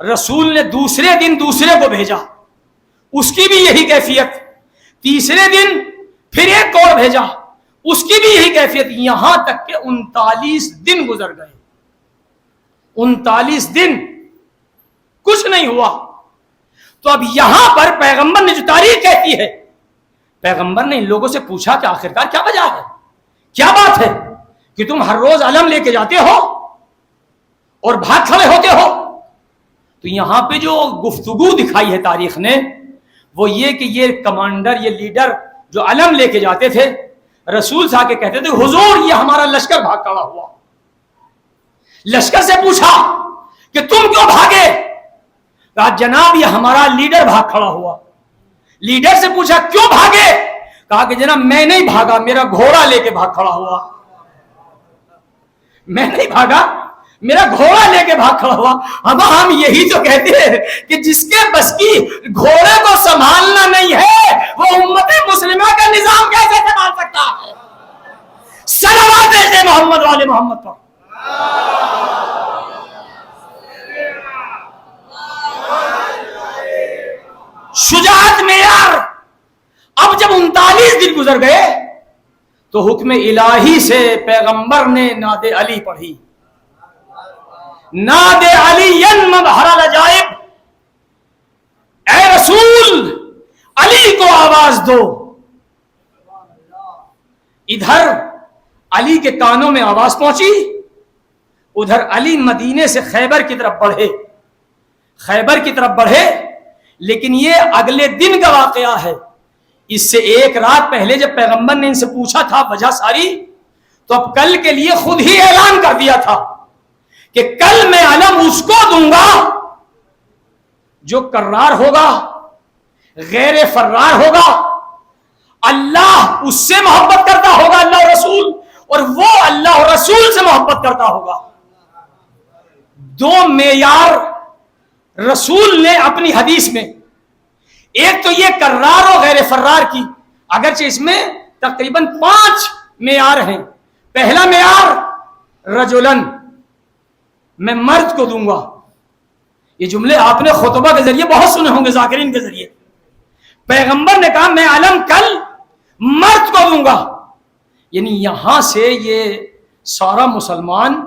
رسول نے دوسرے دن دوسرے کو بھیجا, اس کی بھی یہی کیفیت. تیسرے دن پھر ایک اور بھیجا, اس کی بھی یہی کیفیت. یہاں تک کہ 39 دن گزر گئے. 39 دن کچھ نہیں ہوا. تو اب یہاں پر پیغمبر نے جو تاریخ کہتی ہے, پیغمبر نے ان لوگوں سے پوچھا کہ آخرکار کیا وجہ ہے, کیا بات ہے کہ تم ہر روز علم لے کے جاتے ہو اور بھاگ کھڑے ہوتے ہو. تو یہاں پہ جو گفتگو دکھائی ہے تاریخ نے وہ یہ کہ یہ کمانڈر, یہ لیڈر جو علم لے کے جاتے تھے, رسول صاحب کے کہتے تھے حضور یہ ہمارا لشکر بھاگ کھڑا ہوا. لشکر سے پوچھا کہ تم کیوں بھاگے؟ کہا جناب یہ ہمارا لیڈر بھاگ کھڑا ہوا. لیڈر سے پوچھا کیوں بھاگے؟ کہا کہ جناب میں نہیں بھاگا, میرا گھوڑا لے کے بھاگ کھڑا ہوا. میں نہیں بھاگا, میرا گھوڑا لے کے بھاگ کھڑا ہوا. اب ہم یہی تو کہتے ہیں کہ جس کے بس کی گھوڑے کو سنبھالنا نہیں ہے وہ امت مسلمہ کا نظام کیسے سنبھال سکتا ہے؟ صلوات ہے محمد والے محمد پر. شجاعت معیار. اب جب 39 دن گزر گئے تو حکم الہی سے پیغمبر نے ناد علی پڑھی. ناد علی مظہر العجائب, اے رسول علی کو آواز دو. ادھر علی کے کانوں میں آواز پہنچی, ادھر علی مدینے سے خیبر کی طرف بڑھے. خیبر کی طرف بڑھے, لیکن یہ اگلے دن کا واقعہ ہے. اس سے ایک رات پہلے جب پیغمبر نے ان سے پوچھا تھا وجہ ساری, تو اب کل کے لیے خود ہی اعلان کر دیا تھا کہ کل میں علم اس کو دوں گا جو کرار ہوگا, غیر فرار ہوگا, اللہ اس سے محبت کرتا ہوگا اللہ رسول, اور وہ اللہ رسول سے محبت کرتا ہوگا. دو معیار رسول نے اپنی حدیث میں, ایک تو یہ کرار و غیر فرار کی, اگرچہ اس میں تقریباً 5 معیار ہیں. پہلا معیار رجلن, میں مرد کو دوں گا. یہ جملے آپ نے خطبہ کے ذریعے بہت سنے ہوں گے, ذاکرین کے ذریعے. پیغمبر نے کہا میں علم کل مرد کو دوں گا, یعنی یہاں سے یہ سارا مسلمان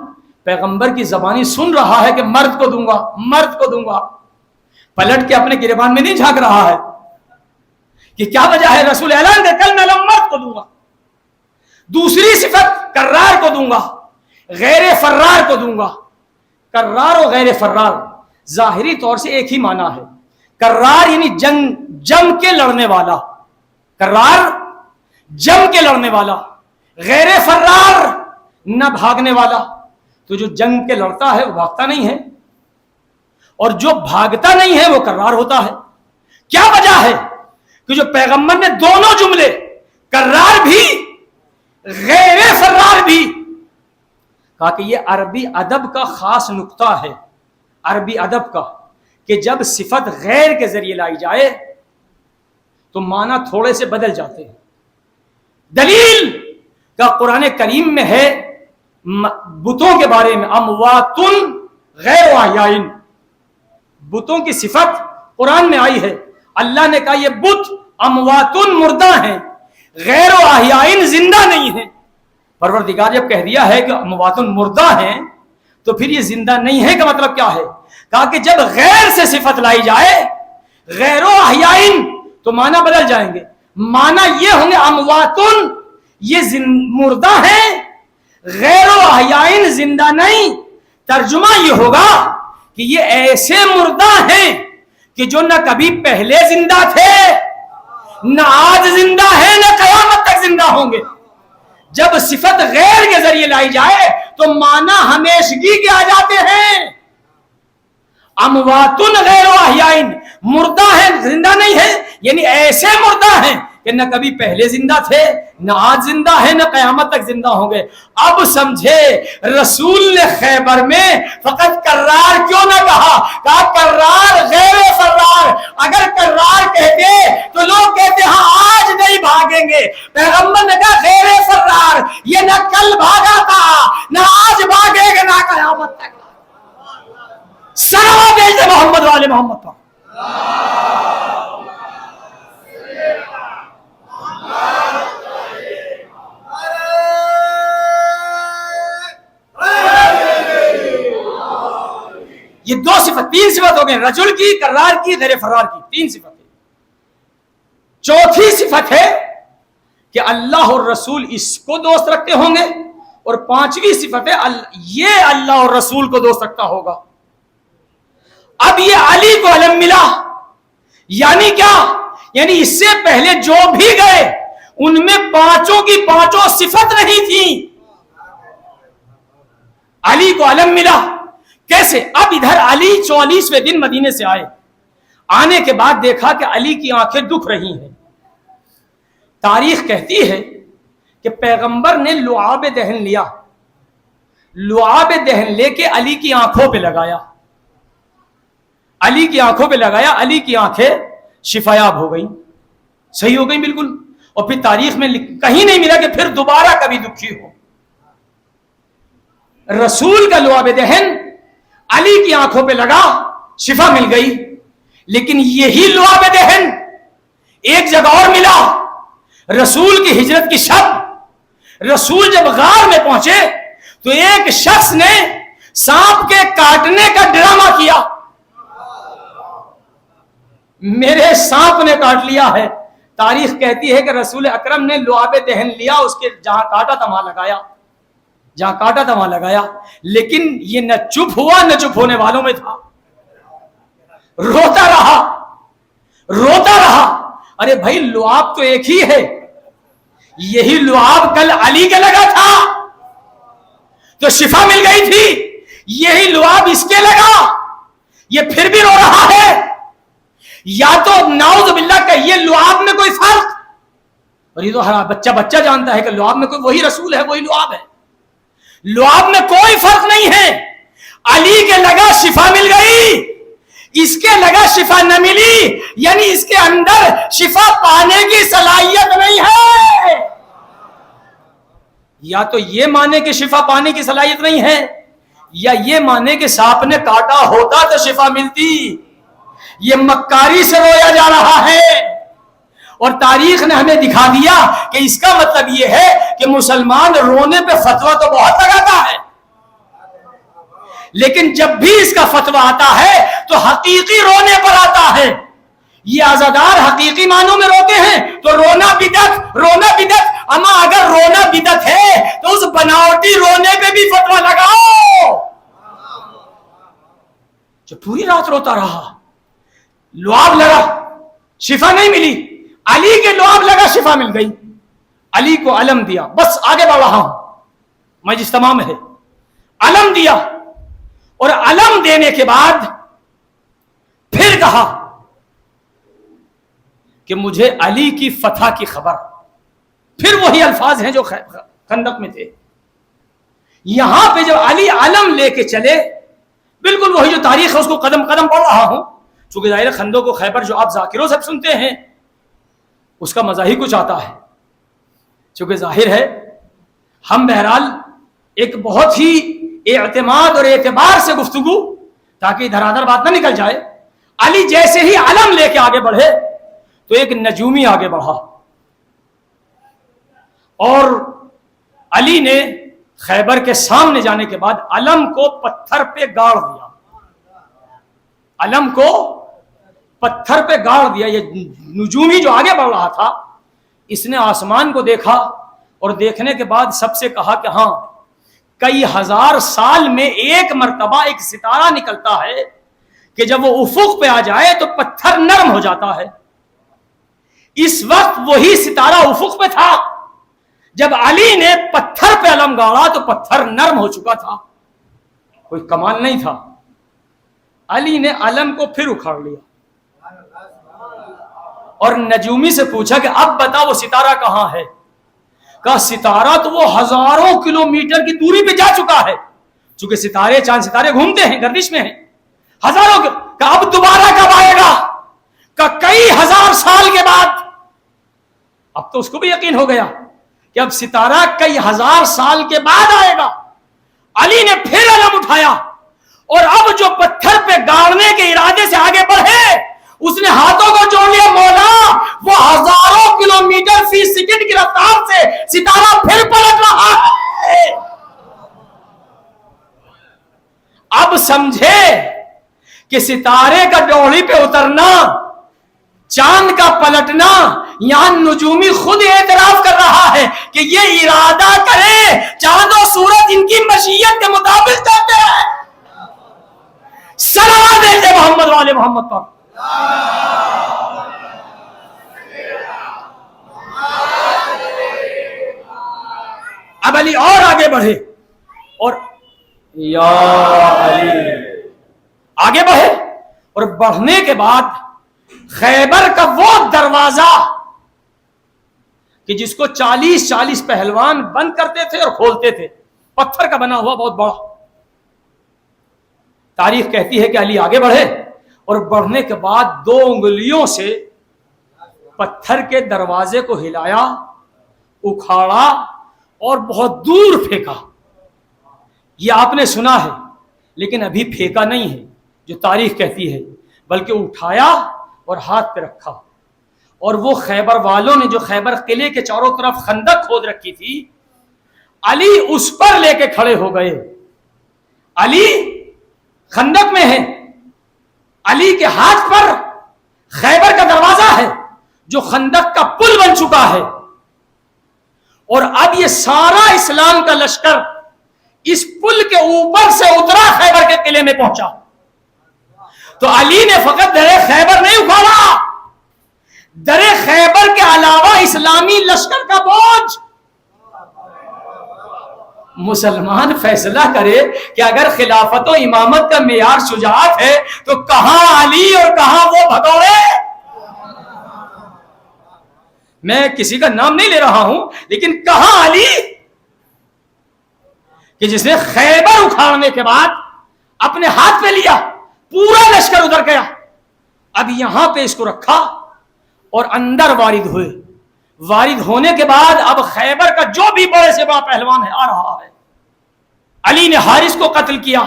پیغمبر کی زبانی سن رہا ہے کہ مرد کو دوں گا, مرد کو دوں گا. پلٹ کے اپنے گریبان میں نہیں جھانک رہا ہے کہ کیا وجہ ہے. رسول اعلان دے کل میں علم مرد کو دوں گا. دوسری صفت کرار کو دوں گا, غیر فرار کو دوں گا. کرار و غیر فرار ظاہری طور سے ایک ہی معنی ہے. کرار یعنی جم کے لڑنے والا, کرار جم کے لڑنے والا. غیر فرار نہ بھاگنے والا. تو جو جنگ کے لڑتا ہے وہ بھاگتا نہیں ہے, اور جو بھاگتا نہیں ہے وہ کرار ہوتا ہے. کیا وجہ ہے کہ جو پیغمبر نے دونوں جملے کرار بھی غیر فرار بھی کہا کہ یہ عربی ادب کا خاص نقطہ ہے, عربی ادب کا, کہ جب صفت غیر کے ذریعے لائی جائے تو معنی تھوڑے سے بدل جاتے ہیں. دلیل کا قرآن کریم میں ہے بتوں کے بارے میں, اموات غیر احیاء. بتوں کی صفت قرآن میں آئی ہے. اللہ نے کہا یہ بت اموات مردہ ہیں, غیر احیاء زندہ نہیں ہیں. پروردگار جب کہہ دیا ہے کہ اموات مردہ ہیں تو پھر یہ زندہ نہیں ہے کا مطلب کیا ہے؟ کہا کہ جب غیر سے صفت لائی جائے, غیر احیاء, تو معنی بدل جائیں گے. معنی یہ ہوں گے اموات یہ مردہ ہیں, غیر احیاء زندہ نہیں. ترجمہ یہ ہوگا کہ یہ ایسے مردہ ہیں کہ جو نہ کبھی پہلے زندہ تھے, نہ آج زندہ ہیں, نہ قیامت تک زندہ ہوں گے. جب صفت غیر کے ذریعے لائی جائے تو معنی ہمیشگی کے آ جاتے ہیں. اموات غیر احیاء, مردہ ہیں زندہ نہیں ہے, یعنی ایسے مردہ ہیں کہ نہ کبھی پہلے زندہ تھے, نہ آج زندہ ہے, نہ قیامت تک زندہ ہوں گے. اب سمجھے رسول نے خیبر میں فقط کرار کیوں نہ کہا, کہا کرار غیر فرار. اگر کرار کہتے تو لوگ کہتے ہاں آج نہیں بھاگیں گے. پیغمبر نے کہا غیر فرار, یہ نہ کل بھاگا تھا, نہ آج بھاگے گا, نہ قیامت تک. صلوات بھیجتے محمد والے محمد پر. یہ دو صفت, 3 صفت ہو گئے, رجل کی, کرار کی, غیر فرار کی, 3 صفت. چوتھی صفت ہے کہ اللہ اور رسول اس کو دوست رکھتے ہوں گے, اور 5ویں صفت ہے یہ اللہ اور رسول کو دوست رکھتا ہوگا. اب یہ علی کو علم ملا, یعنی کیا, یعنی اس سے پہلے جو بھی گئے ان میں 5 کی 5 صفت نہیں تھی. علی کو علم ملا کیسے؟ اب ادھر علی 44ویں دن مدینے سے آئے، آنے کے بعد دیکھا کہ علی کی آنکھیں دکھ رہی ہیں۔ تاریخ کہتی ہے کہ پیغمبر نے لعاب دہن لیا، لعاب دہن لے کے علی کی آنکھوں پہ لگایا، علی کی آنکھوں پہ لگایا، علی کی آنکھیں شفایاب ہو گئیں، صحیح ہو گئیں بالکل۔ اور پھر تاریخ میں کہیں نہیں ملا کہ پھر دوبارہ کبھی دکھی ہو۔ رسول کا لعاب دہن علی کی آنکھوں پہ لگا، شفا مل گئی۔ لیکن یہی لعاب دہن ایک جگہ اور ملا، رسول کی ہجرت کی شب رسول جب غار میں پہنچے تو ایک شخص نے سانپ کے کاٹنے کا ڈرامہ کیا، میرے سانپ نے کاٹ لیا ہے۔ تاریخ کہتی ہے کہ رسول اکرم نے لعاب دہن لیا، اس کے جہاں کاٹا تھا وہاں لگایا، جہاں کاٹا تھا وہاں لگایا، لیکن یہ نہ چپ ہوا نہ چپ ہونے والوں میں تھا، روتا رہا روتا رہا۔ ارے بھائی لعاب تو ایک ہی ہے، یہی لعاب کل علی کے لگا تھا تو شفا مل گئی تھی، یہی لعاب اس کے لگا، یہ پھر بھی رو رہا ہے۔ یا تو نعوذ باللہ کہ یہ لعاب میں کوئی فرق، اور یہ تو ہر بچہ جانتا ہے کہ لعاب میں کوئی وہی رسول ہے، وہی لعاب ہے، لعاب میں کوئی فرق نہیں ہے۔ علی کے لگا شفا مل گئی، اس کے لگا شفا نہ ملی، یعنی اس کے اندر شفا پانے کی صلاحیت نہیں ہے۔ یا تو یہ مانے کہ شفا پانے کی صلاحیت نہیں ہے، یا یہ مانے کہ سانپ نے کاٹا ہوتا تو شفا ملتی۔ یہ مکاری سے رویا جا رہا ہے، اور تاریخ نے ہمیں دکھا دیا کہ اس کا مطلب یہ ہے کہ مسلمان رونے پہ فتویٰ تو بہت لگاتا ہے، لیکن جب بھی اس کا فتویٰ آتا ہے تو حقیقی رونے پر آتا ہے۔ یہ عزادار حقیقی معنوں میں روتے ہیں تو رونا بدعت، رونا بدعت، اما اگر رونا بدعت ہے تو اس بناوٹی رونے پہ بھی فتویٰ لگاؤ۔ جو پوری رات روتا رہا، لعاب لگا، شفا نہیں ملی، علی کے لعاب لگا، شفا مل گئی، علی کو علم دیا، بس آگے بڑھ رہا ہوں، مجلس تمام ہے، علم دیا، اور علم دینے کے بعد پھر کہا کہ مجھے علی کی فتح کی خبر، پھر وہی الفاظ ہیں جو خندق میں تھے۔ یہاں پہ جب علی علم لے کے چلے، بالکل وہی جو تاریخ ہے اس کو قدم قدم پڑھ رہا ہوں، چونکہ ظاہر خندق و خیبر جو آپ ذاکروں سے سنتے ہیں اس کا مزہ ہی کچھ آتا ہے، چونکہ ظاہر ہے ہم بہرحال ایک بہت ہی اعتماد اور اعتبار سے گفتگو، تاکہ ادھر ادھر بات نہ نکل جائے۔ علی جیسے ہی علم لے کے آگے بڑھے تو ایک نجومی آگے بڑھا، اور علی نے خیبر کے سامنے جانے کے بعد علم کو پتھر پہ گاڑ دیا، علم کو پتھر پہ گاڑ دیا۔ یہ نجومی جو آگے بڑھ رہا تھا اس نے آسمان کو دیکھا، اور دیکھنے کے بعد سب سے کہا کہ ہاں کئی ہزار سال میں ایک مرتبہ ایک ستارہ نکلتا ہے کہ جب وہ افق پہ آ جائے تو پتھر نرم ہو جاتا ہے۔ اس وقت وہی ستارہ افق پہ تھا، جب علی نے پتھر پہ علم گاڑا تو پتھر نرم ہو چکا تھا، کوئی کمال نہیں تھا۔ علی نے علم کو پھر اکھاڑ لیا اور نجومی سے پوچھا کہ اب بتا وہ ستارہ کہاں ہے؟ کہا ستارہ تو وہ ہزاروں کلومیٹر کی دوری پہ جا چکا ہے، چونکہ ستارے چاند ستارے گھومتے ہیں، گردش میں ہیں ہزاروں کے۔ کہا اب دوبارہ کب آئے گا؟ کہا کئی ہزار سال کے بعد۔ اب تو اس کو بھی یقین ہو گیا کہ اب ستارہ کئی ہزار سال کے بعد آئے گا۔ علی نے پھر علم اٹھایا، اور اب جو پتھر پہ گاڑنے کے ارادے سے آگے بڑھے اس نے ہاتھوں کو جوڑ لیا، مولا وہ ہزاروں کلومیٹر فی سیکنڈ کی رفتار سے ستارہ پھر پلٹ رہا ہے۔ اب سمجھے کہ ستارے کا ڈوڑی پہ اترنا، چاند کا پلٹنا، یہاں نجومی خود اعتراف کر رہا ہے کہ یہ ارادہ کرے، چاند و سورج ان کی مشیت کے مطابق چلتے ہیں۔ صلوات دے محمد والے محمد پر۔ اب علی اور آگے بڑھے، اور یا علی آگے بڑھے اور بڑھنے کے بعد خیبر کا وہ دروازہ کہ جس کو 40 پہلوان بند کرتے تھے اور کھولتے تھے، پتھر کا بنا ہوا بہت بڑا، تاریخ کہتی ہے کہ علی آگے بڑھے اور بڑھنے کے بعد 2 انگلیوں سے پتھر کے دروازے کو ہلایا، اکھاڑا اور بہت دور پھینکا۔ یہ آپ نے سنا ہے لیکن ابھی پھینکا نہیں ہے جو تاریخ کہتی ہے، بلکہ اٹھایا اور ہاتھ پہ رکھا، اور وہ خیبر والوں نے جو خیبر قلعے کے چاروں طرف خندق کھود رکھی تھی، علی اس پر لے کے کھڑے ہو گئے۔ علی خندق میں ہے، علی کے ہاتھ پر خیبر کا دروازہ ہے جو خندق کا پل بن چکا ہے، اور اب یہ سارا اسلام کا لشکر اس پل کے اوپر سے اترا، خیبر کے قلعے میں پہنچا۔ تو علی نے فقط در خیبر نہیں اکھاڑا، در خیبر کے علاوہ اسلامی لشکر کا بوجھ۔ مسلمان فیصلہ کرے کہ اگر خلافت و امامت کا معیار شجاعت ہے تو کہاں علی اور کہاں وہ بھگوڑے۔ میں کسی کا نام نہیں لے رہا ہوں، لیکن کہاں علی کہ جس نے خیبر اکھاڑنے کے بعد اپنے ہاتھ پہ لیا، پورا لشکر ادھر گیا، اب یہاں پہ اس کو رکھا اور اندر وارد ہوئے۔ وارد ہونے کے بعد اب خیبر کا جو بھی بڑے سے بڑا پہلوان ہے آ رہا ہے۔ علی نے حارث کو قتل کیا،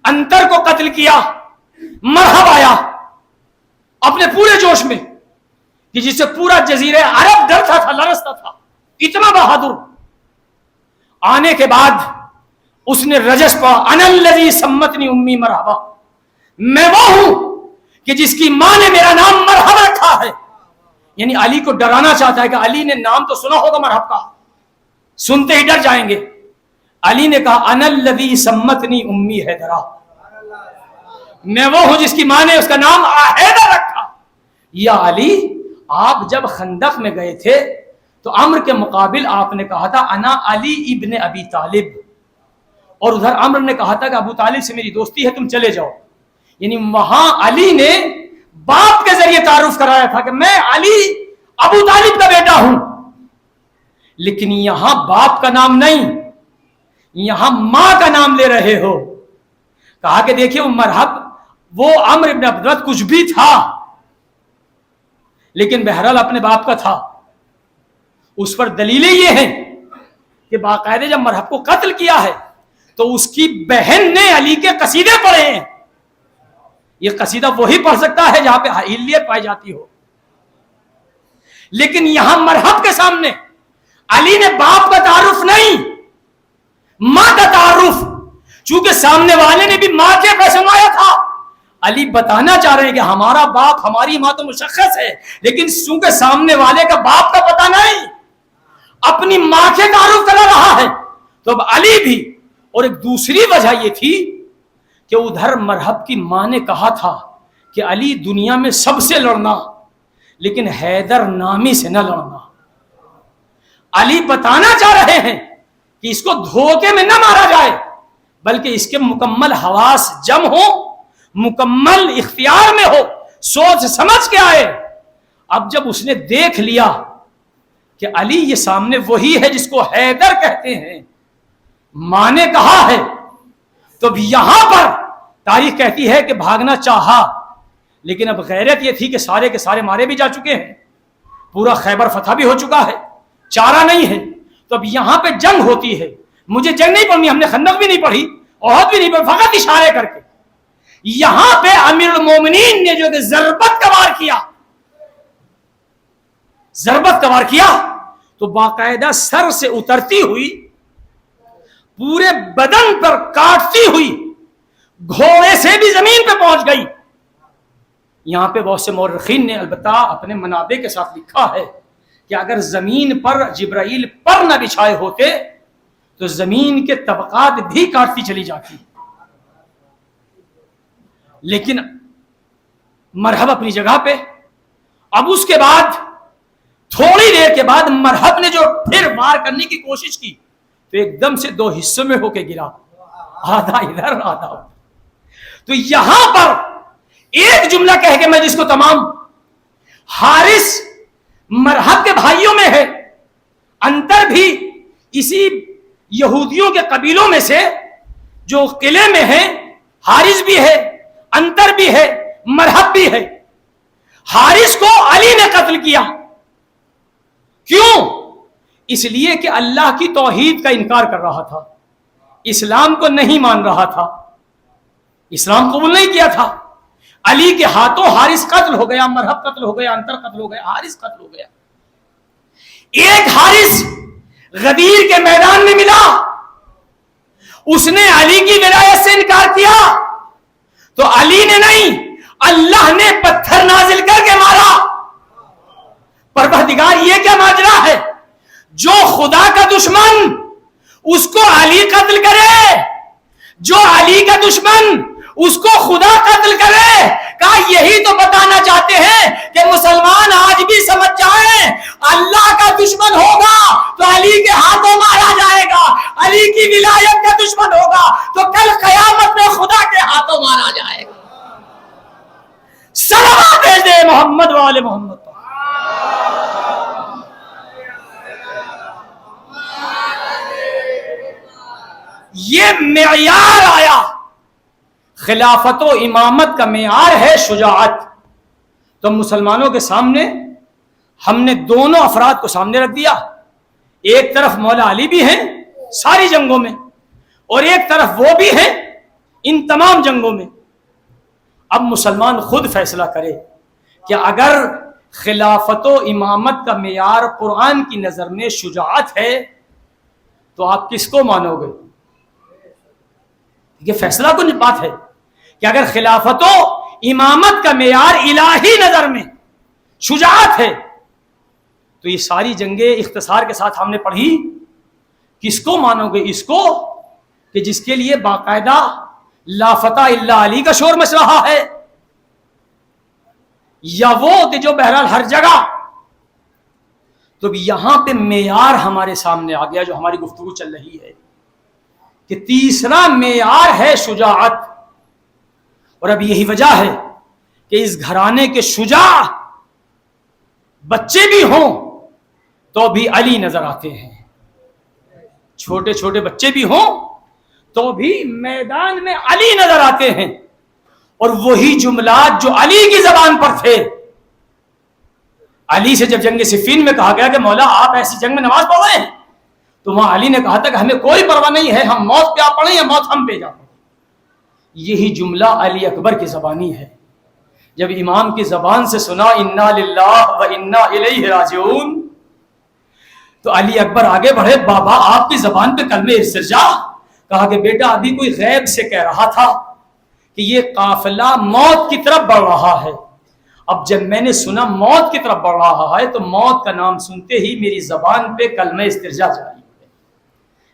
انتر کو قتل کیا، مرحب آیا اپنے پورے جوش میں کہ جس سے پورا جزیرہ عرب ڈرتا تھا، لرزتا تھا، اتنا بہادر۔ آنے کے بعد اس نے رجس پڑھا، انا الذی سمتنی امی مرحبا، میں وہ ہوں کہ جس کی ماں نے میرا نام مرحب رکھا ہے۔ یعنی علی کو ڈرانا چاہتا ہے کہ علی نے نام تو سنا ہوگا مرحب کا، سنتے ہی ڈر جائیں گے۔ علی نے کہا انا الذی سمتنی امی حیدرا، میں وہ ہوں جس کی ماں نے اس کا نام حیدر رکھا۔ یا علی، آپ جب خندق میں گئے تھے تو عمرو کے مقابل آپ نے کہا تھا انا علی ابن ابی طالب، اور ادھر عمرو نے کہا تھا کہ ابو طالب سے میری دوستی ہے، تم چلے جاؤ۔ یعنی وہاں علی نے باپ کے ذریعے تعارف کرایا تھا کہ میں علی ابو طالب کا بیٹا ہوں، لیکن یہاں باپ کا نام نہیں، یہاں ماں کا نام لے رہے ہو۔ کہا کہ دیکھیے وہ مرحب، وہ عمرو ابن عبدالرد کچھ بھی تھا لیکن بہرحال اپنے باپ کا تھا۔ اس پر دلیلیں یہ ہیں کہ باقاعدہ جب مرحب کو قتل کیا ہے تو اس کی بہن نے علی کے قصیدے پڑھے ہیں۔ یہ قصیدہ وہی پڑھ سکتا ہے جہاں پہ اہلیت پائی جاتی ہو، لیکن یہاں مرحب کے سامنے علی نے باپ کا تعارف نہیں، ماں کا تعارف، چونکہ سامنے والے نے بھی ماں کے پہ سنوایا تھا۔ علی بتانا چاہ رہے ہیں کہ ہمارا باپ ہماری ماں تو مشخص ہے، لیکن چونکہ سامنے والے کا باپ کا پتہ نہیں، اپنی ماں کے تعارف کرا رہا ہے۔ تو اب علی بھی، اور ایک دوسری وجہ یہ تھی کہ ادھر مرحب کی ماں نے کہا تھا کہ علی دنیا میں سب سے لڑنا لیکن حیدر نامی سے نہ لڑنا۔ علی بتانا چاہ رہے ہیں کہ اس کو دھوکے میں نہ مارا جائے، بلکہ اس کے مکمل حواس جم ہو، مکمل اختیار میں ہو، سوچ سمجھ کے آئے۔ اب جب اس نے دیکھ لیا کہ علی یہ سامنے وہی ہے جس کو حیدر کہتے ہیں، ماں نے کہا ہے، تو یہاں پر تاریخ کہتی ہے کہ بھاگنا چاہا، لیکن اب غیرت یہ تھی کہ سارے کے سارے مارے بھی جا چکے ہیں، پورا خیبر فتح بھی ہو چکا ہے، چارہ نہیں ہے۔ تو اب یہاں پہ جنگ ہوتی ہے، مجھے جنگ نہیں پڑھنی، ہم نے خندق بھی نہیں پڑھی، احد بھی نہیں پڑھی، فقط اشارے کر کے۔ یہاں پہ امیر المومنین نے جو کہ ضربت کا وار کیا، ضربت کا وار کیا تو باقاعدہ سر سے اترتی ہوئی، پورے بدن پر کاٹتی ہوئی، گھوڑے سے بھی زمین پہ پہنچ گئی۔ یہاں پہ بہت سے مورخین نے البتہ اپنے منابع کے ساتھ لکھا ہے کہ اگر زمین پر جبرائیل پر نہ بچھائے ہوتے تو زمین کے طبقات بھی کاٹتی چلی جاتی، لیکن مرحب اپنی جگہ پہ۔ اب اس کے بعد تھوڑی دیر کے بعد مرحب نے جو پھر وار کرنے کی کوشش کی تو ایک دم سے 2 حصوں میں ہو کے گرا، آدھا ادھر آدھا ادھر۔ تو یہاں پر ایک جملہ کہہ کے میں جس کو تمام حارث مرحب کے بھائیوں میں ہے، انتر بھی اسی یہودیوں کے قبیلوں میں سے جو قلعے میں ہیں، حارث بھی ہے، انتر بھی ہے، مرحب بھی ہے۔ حارث کو علی نے قتل کیا، کیوں؟ اس لیے کہ اللہ کی توحید کا انکار کر رہا تھا، اسلام کو نہیں مان رہا تھا، اسلام قبول نہیں کیا تھا۔ علی کے ہاتھوں حارث قتل ہو گیا، مرحب قتل ہو گیا، انتر قتل ہو گیا، حارث قتل ہو گیا۔ ایک حارث غدیر کے میدان میں ملا، اس نے علی کی ولایت سے انکار کیا تو علی نے نہیں، اللہ نے پتھر نازل کر کے مارا۔ پروردگار یہ کیا ماجرا ہے؟ جو خدا کا دشمن اس کو علی قتل کرے، جو علی کا دشمن اس کو خدا قتل کرے۔ کہا یہی تو بتانا چاہتے ہیں کہ مسلمان آج بھی سمجھ جائیں، اللہ کا دشمن ہوگا تو علی کے ہاتھوں مارا جائے گا، علی کی ولایت کا دشمن ہوگا تو کل قیامت میں خدا کے ہاتھوں مارا جائے گا۔ صلوات بھیج دے محمد والے محمد پر۔ یہ معیار آیا، خلافت و امامت کا معیار ہے شجاعت۔ تو مسلمانوں کے سامنے ہم نے دونوں افراد کو سامنے رکھ دیا، ایک طرف مولا علی بھی ہیں ساری جنگوں میں، اور ایک طرف وہ بھی ہیں ان تمام جنگوں میں۔ اب مسلمان خود فیصلہ کرے کہ اگر خلافت و امامت کا معیار قرآن کی نظر میں شجاعت ہے تو آپ کس کو مانو گے؟ یہ فیصلہ کن بات ہے کہ اگر خلافت و امامت کا معیار الہی نظر میں شجاعت ہے تو یہ ساری جنگیں اختصار کے ساتھ ہم نے پڑھی، کس کو مانو گے؟ اس کو کہ جس کے لیے باقاعدہ لا فتح الا علی کا شور مچ رہا ہے، یا وہ کہ جو بہرحال ہر جگہ؟ تو یہاں پہ معیار ہمارے سامنے آ گیا جو ہماری گفتگو چل رہی ہے کہ تیسرا معیار ہے شجاعت۔ اور اب یہی وجہ ہے کہ اس گھرانے کے شجاع بچے بھی ہوں تو بھی علی نظر آتے ہیں، چھوٹے چھوٹے بچے بھی ہوں تو بھی میدان میں علی نظر آتے ہیں۔ اور وہی جملات جو علی کی زبان پر تھے، علی سے جب جنگ صفین میں کہا گیا کہ مولا آپ ایسی جنگ میں نماز پڑھ رہے ہیں، تو وہاں علی نے کہا تھا کہ ہمیں کوئی پرواہ نہیں ہے، ہم موت پہ آ پڑیں یا موت ہم پہ جا پڑیں۔ یہی جملہ علی اکبر کی زبانی ہے، جب امام کی زبان سے سنا انا للہ و انا الیہ راجعون تو علی اکبر آگے بڑھے، بابا آپ کی زبان پہ کلمہ استرجاع، کہا کہ بیٹا ابھی کوئی غیب سے کہہ رہا تھا کہ یہ قافلہ موت کی طرف بڑھ رہا ہے، اب جب میں نے سنا موت کی طرف بڑھ رہا ہے تو موت کا نام سنتے ہی میری زبان پہ کلمہ استرجاع جاری ہے،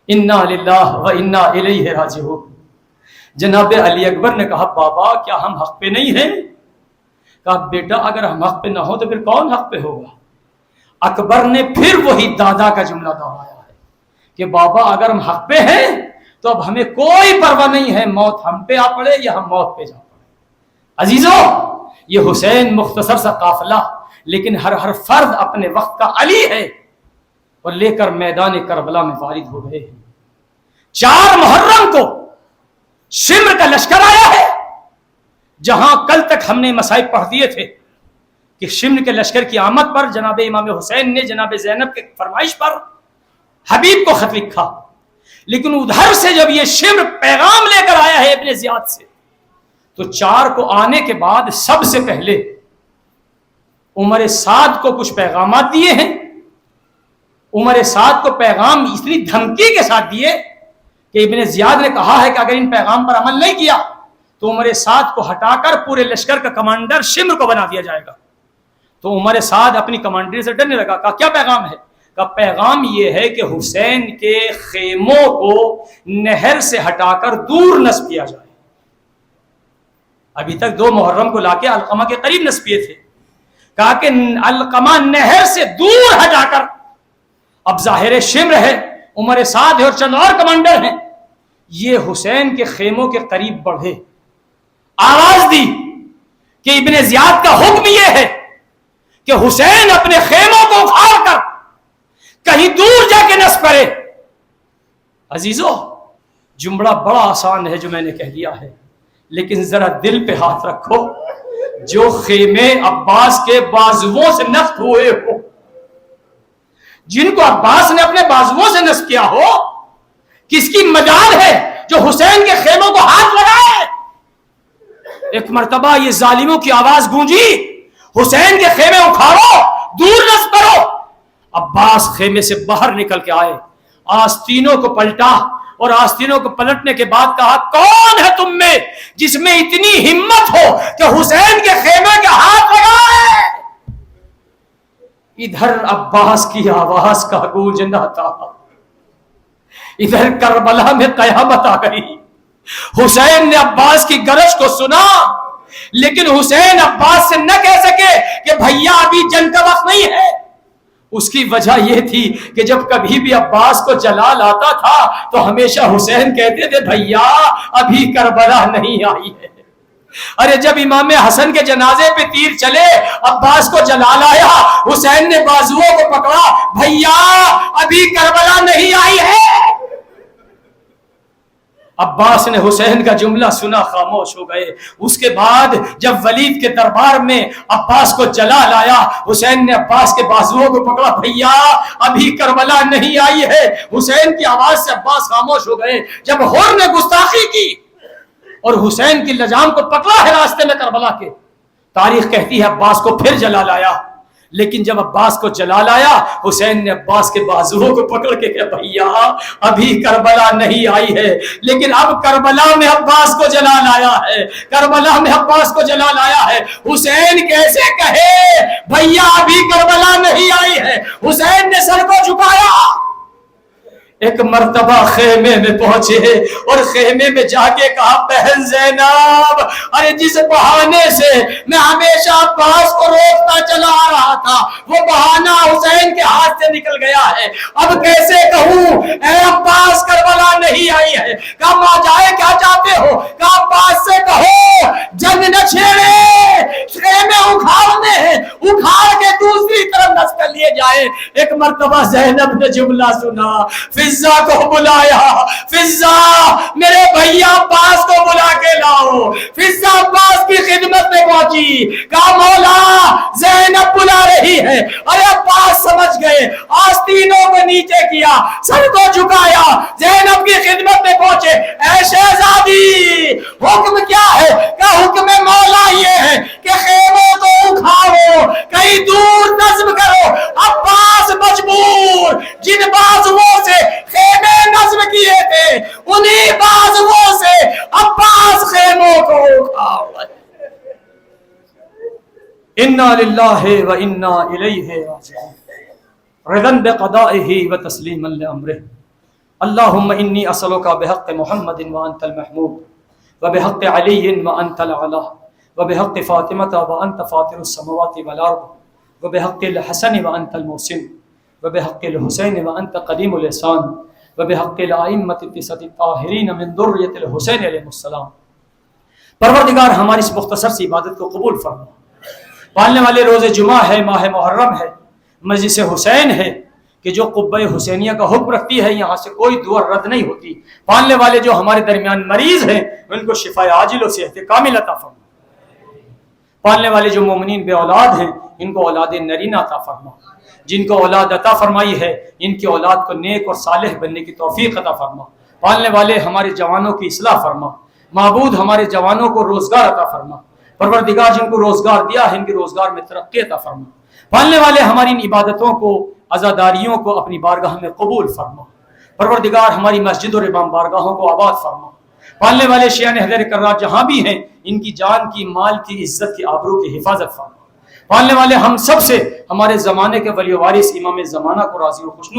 انا للہ و انا الیہ راجعون۔ جناب علی اکبر نے کہا بابا کیا ہم حق پہ نہیں ہیں؟ کہا بیٹا اگر ہم حق پہ نہ ہو تو پھر کون حق پہ ہوگا؟ اکبر نے پھر وہی دادا کا جملہ دہرایا ہے کہ بابا اگر ہم حق پہ ہیں تو اب ہمیں کوئی پرواہ نہیں ہے، موت ہم پہ آ پڑے یا ہم موت پہ جا پڑے۔ عزیزو، یہ حسین مختصر سا قافلہ لیکن ہر فرد اپنے وقت کا علی ہے، اور لے کر میدان کربلا میں وارد ہو گئے ہیں۔ 4 محرم کو شمر کا لشکر آیا ہے، جہاں کل تک ہم نے مسائل پڑھ دیے تھے کہ شمر کے لشکر کی آمد پر جناب امام حسین نے جناب زینب کے فرمائش پر حبیب کو خط لکھا، لیکن ادھر سے جب یہ شمر پیغام لے کر آیا ہے ابن زیاد سے تو 4 کو آنے کے بعد سب سے پہلے عمر سعد کو کچھ پیغامات دیے ہیں۔ عمر سعد کو پیغام اتنی دھمکی کے ساتھ دیے کہ ابن زیاد نے کہا ہے کہ اگر ان پیغام پر عمل نہیں کیا تو عمر سعد کو ہٹا کر پورے لشکر کا کمانڈر شمر کو بنا دیا جائے گا۔ تو عمر سعد اپنی کمانڈری سے ڈرنے لگا، کہا کیا پیغام ہے؟ کہا پیغام یہ ہے کہ حسین کے خیموں کو نہر سے ہٹا کر دور نصب کیا جائے۔ ابھی تک 2 محرم کو لا کے علقمہ کے قریب نصب کیے تھے، کہا کہ علقمہ نہر سے دور ہٹا کر، اب ظاہر شمر ہے، عمر سعد ہے اور چند اور کمانڈر ہیں، یہ حسین کے خیموں کے قریب بڑھے آواز دی کہ ابن زیاد کا حکم یہ ہے کہ حسین اپنے خیموں کو اکھاڑ کر کہیں دور جا کے نصب کرے. عزیزو جملہ بڑا آسان ہے جو میں نے کہہ دیا ہے، لیکن ذرا دل پہ ہاتھ رکھو. جو خیمے عباس کے بازوؤں سے نصب ہوئے ہو، جن کو عباس نے اپنے بازوؤں سے نصب کیا ہو، کس کی مجال ہے جو حسین کے خیموں کو ہاتھ لگائے؟ ایک مرتبہ یہ ظالموں کی آواز گونجی، حسین کے خیمے اکھاڑو، دور نصب کرو. عباس خیمے سے باہر نکل کے آئے، آستینوں کو پلٹا اور آستینوں کو پلٹنے کے بعد کہا کون ہے تم میں جس میں اتنی ہمت ہو کہ حسین کے خیمے کے ہاتھ لگائے؟ ادھر عباس کی آواز کا گونجنا تھا، ادھر کربلا میں قیامت آ گئی. حسین نے عباس کی گرج کو سنا، لیکن حسین عباس سے نہ کہہ سکے کہ بھیا ابھی جنگ کا وقت نہیں ہے. اس کی وجہ یہ تھی کہ جب کبھی بھی عباس کو جلال آتا تھا تو ہمیشہ حسین کہتے تھے بھیا ابھی کربلا نہیں آئی ہے. ارے جب امام حسن کے جنازے پہ تیر چلے، عباس کو جلال آیا، حسین نے بازوؤں کو پکڑا، بھیا ابھی کربلا نہیں آئی ہے. عباس نے حسین کا جملہ سنا، خاموش ہو گئے. اس کے بعد جب ولید کے دربار میں عباس کو جلال آیا، حسین نے عباس کے بازوؤں کو پکڑا، بھیا ابھی کربلا نہیں آئی ہے. حسین کی آواز سے عباس خاموش ہو گئے. جب ہور نے گستاخی کی اور حسین کی لجام کو پکڑا ہے راستے میں کربلا کے، تاریخ کہتی ہے عباس کو پھر جلال آیا. لیکن جب عباس کو جلال آیا، حسین نے عباس کے بازوؤں کو پکڑ کے کہا بھیا ابھی کربلا نہیں آئی ہے. لیکن اب کربلا میں عباس کو جلال آیا ہے، کربلا میں عباس کو جلال آیا ہے. حسین کیسے کہے بھیا ابھی کربلا نہیں آئی ہے؟ حسین نے سر کو جھکایا. ایک مرتبہ خیمے میں پہنچے اور خیمے میں جا کے کہا بہن زینب، ارے جس بہانے سے میں ہمیشہ عباس کو روکتا چلا آ رہا تھا وہ بہانہ حسین کے ہاتھ سے نکل گیا ہے. اب کیسے کہوں اے عباس کربلا نہیں آئی ہے؟ کہا ماں جائے کیا چاہتے ہو؟ کہا عباس سے کہو جنگ نہ چھیڑے، خیمے اکھاڑنے ہیں، اکھاڑ کے دوسری طرف نصب کر لیے جائے. ایک مرتبہ زینب نے جملہ سنا، فضا کو بلایا، فضا میرے بھیا عباس کو بلا کے لاؤ. فضا عباس کی خدمت میں پہنچی، کہا مولا زینب بلا رہی ہے. ارے عباس سمجھ گئے، آستینوں کو نیچے کیا، سر کو جھکایا، زینب کی خدمت میں پہنچے. اے شہزادی حکم کیا ہے؟ کہ حکم مولا یہ ہے کہ خیموں کو اکھاڑو، کہیں دور نصب کرو. عباس مجبور، جن بازوؤں سے خیمے نصب کیے تھے انہی بازوؤں سے عباس خیموں کو اکھاڑ. انا للہ و انا الیہ راجعون. رضا بقضائہ و تسلیما لامرہ. اللہم انی اسألک بحق محمد وانت المحمود وبحق علی وانت العلا وبحق فاطمہ وانت فاطر السماوات والارض وبحق الحسن وانت المحسن وبحق الحسین وانت قدیم الاحسان وبحق الائمۃ التسعۃ الطاہرین من ذریۃ الحسین علیہ السلام. پروردگار ہماری اس مختصر سی عبادت کو قبول فرما. پالنے والے روز جمعہ ہے، ماہ محرم ہے، مجلس حسین ہے کہ جو قبہ حسینیہ کا حکم رکھتی ہے، یہاں سے کوئی دعا رد نہیں ہوتی. پالنے والے جو ہمارے درمیان مریض ہیں ان کو شفاء عاجل و صحت کامل عطا فرما. پالنے والے جو مومنین بے اولاد ہیں ان کو اولاد نرینہ عطا فرما. جن کو اولاد عطا فرمائی ہے ان کی اولاد کو نیک اور صالح بننے کی توفیق عطا فرما. پالنے والے ہمارے جوانوں کی اصلاح فرما. معبود ہمارے جوانوں کو روزگار عطا فرما. پروردگار جن کو روزگار دیا ہے ان کے روزگار میں ترقی عطا فرما. پالنے والے ہماری ان عبادتوں کو، عزاداریوں کو اپنی بارگاہ میں قبول فرما. پروردگار ہماری مسجد اور امام بارگاہوں کو آباد فرما. پالنے والے شیعہ حیدر کرار جہاں بھی ہیں ان کی جان کی، مال کی، عزت کی، آبرو کی حفاظت فرما. پالنے والے ہم سب سے ہمارے زمانے کے ولی وارث امام زمانہ کو راضی و خوشنود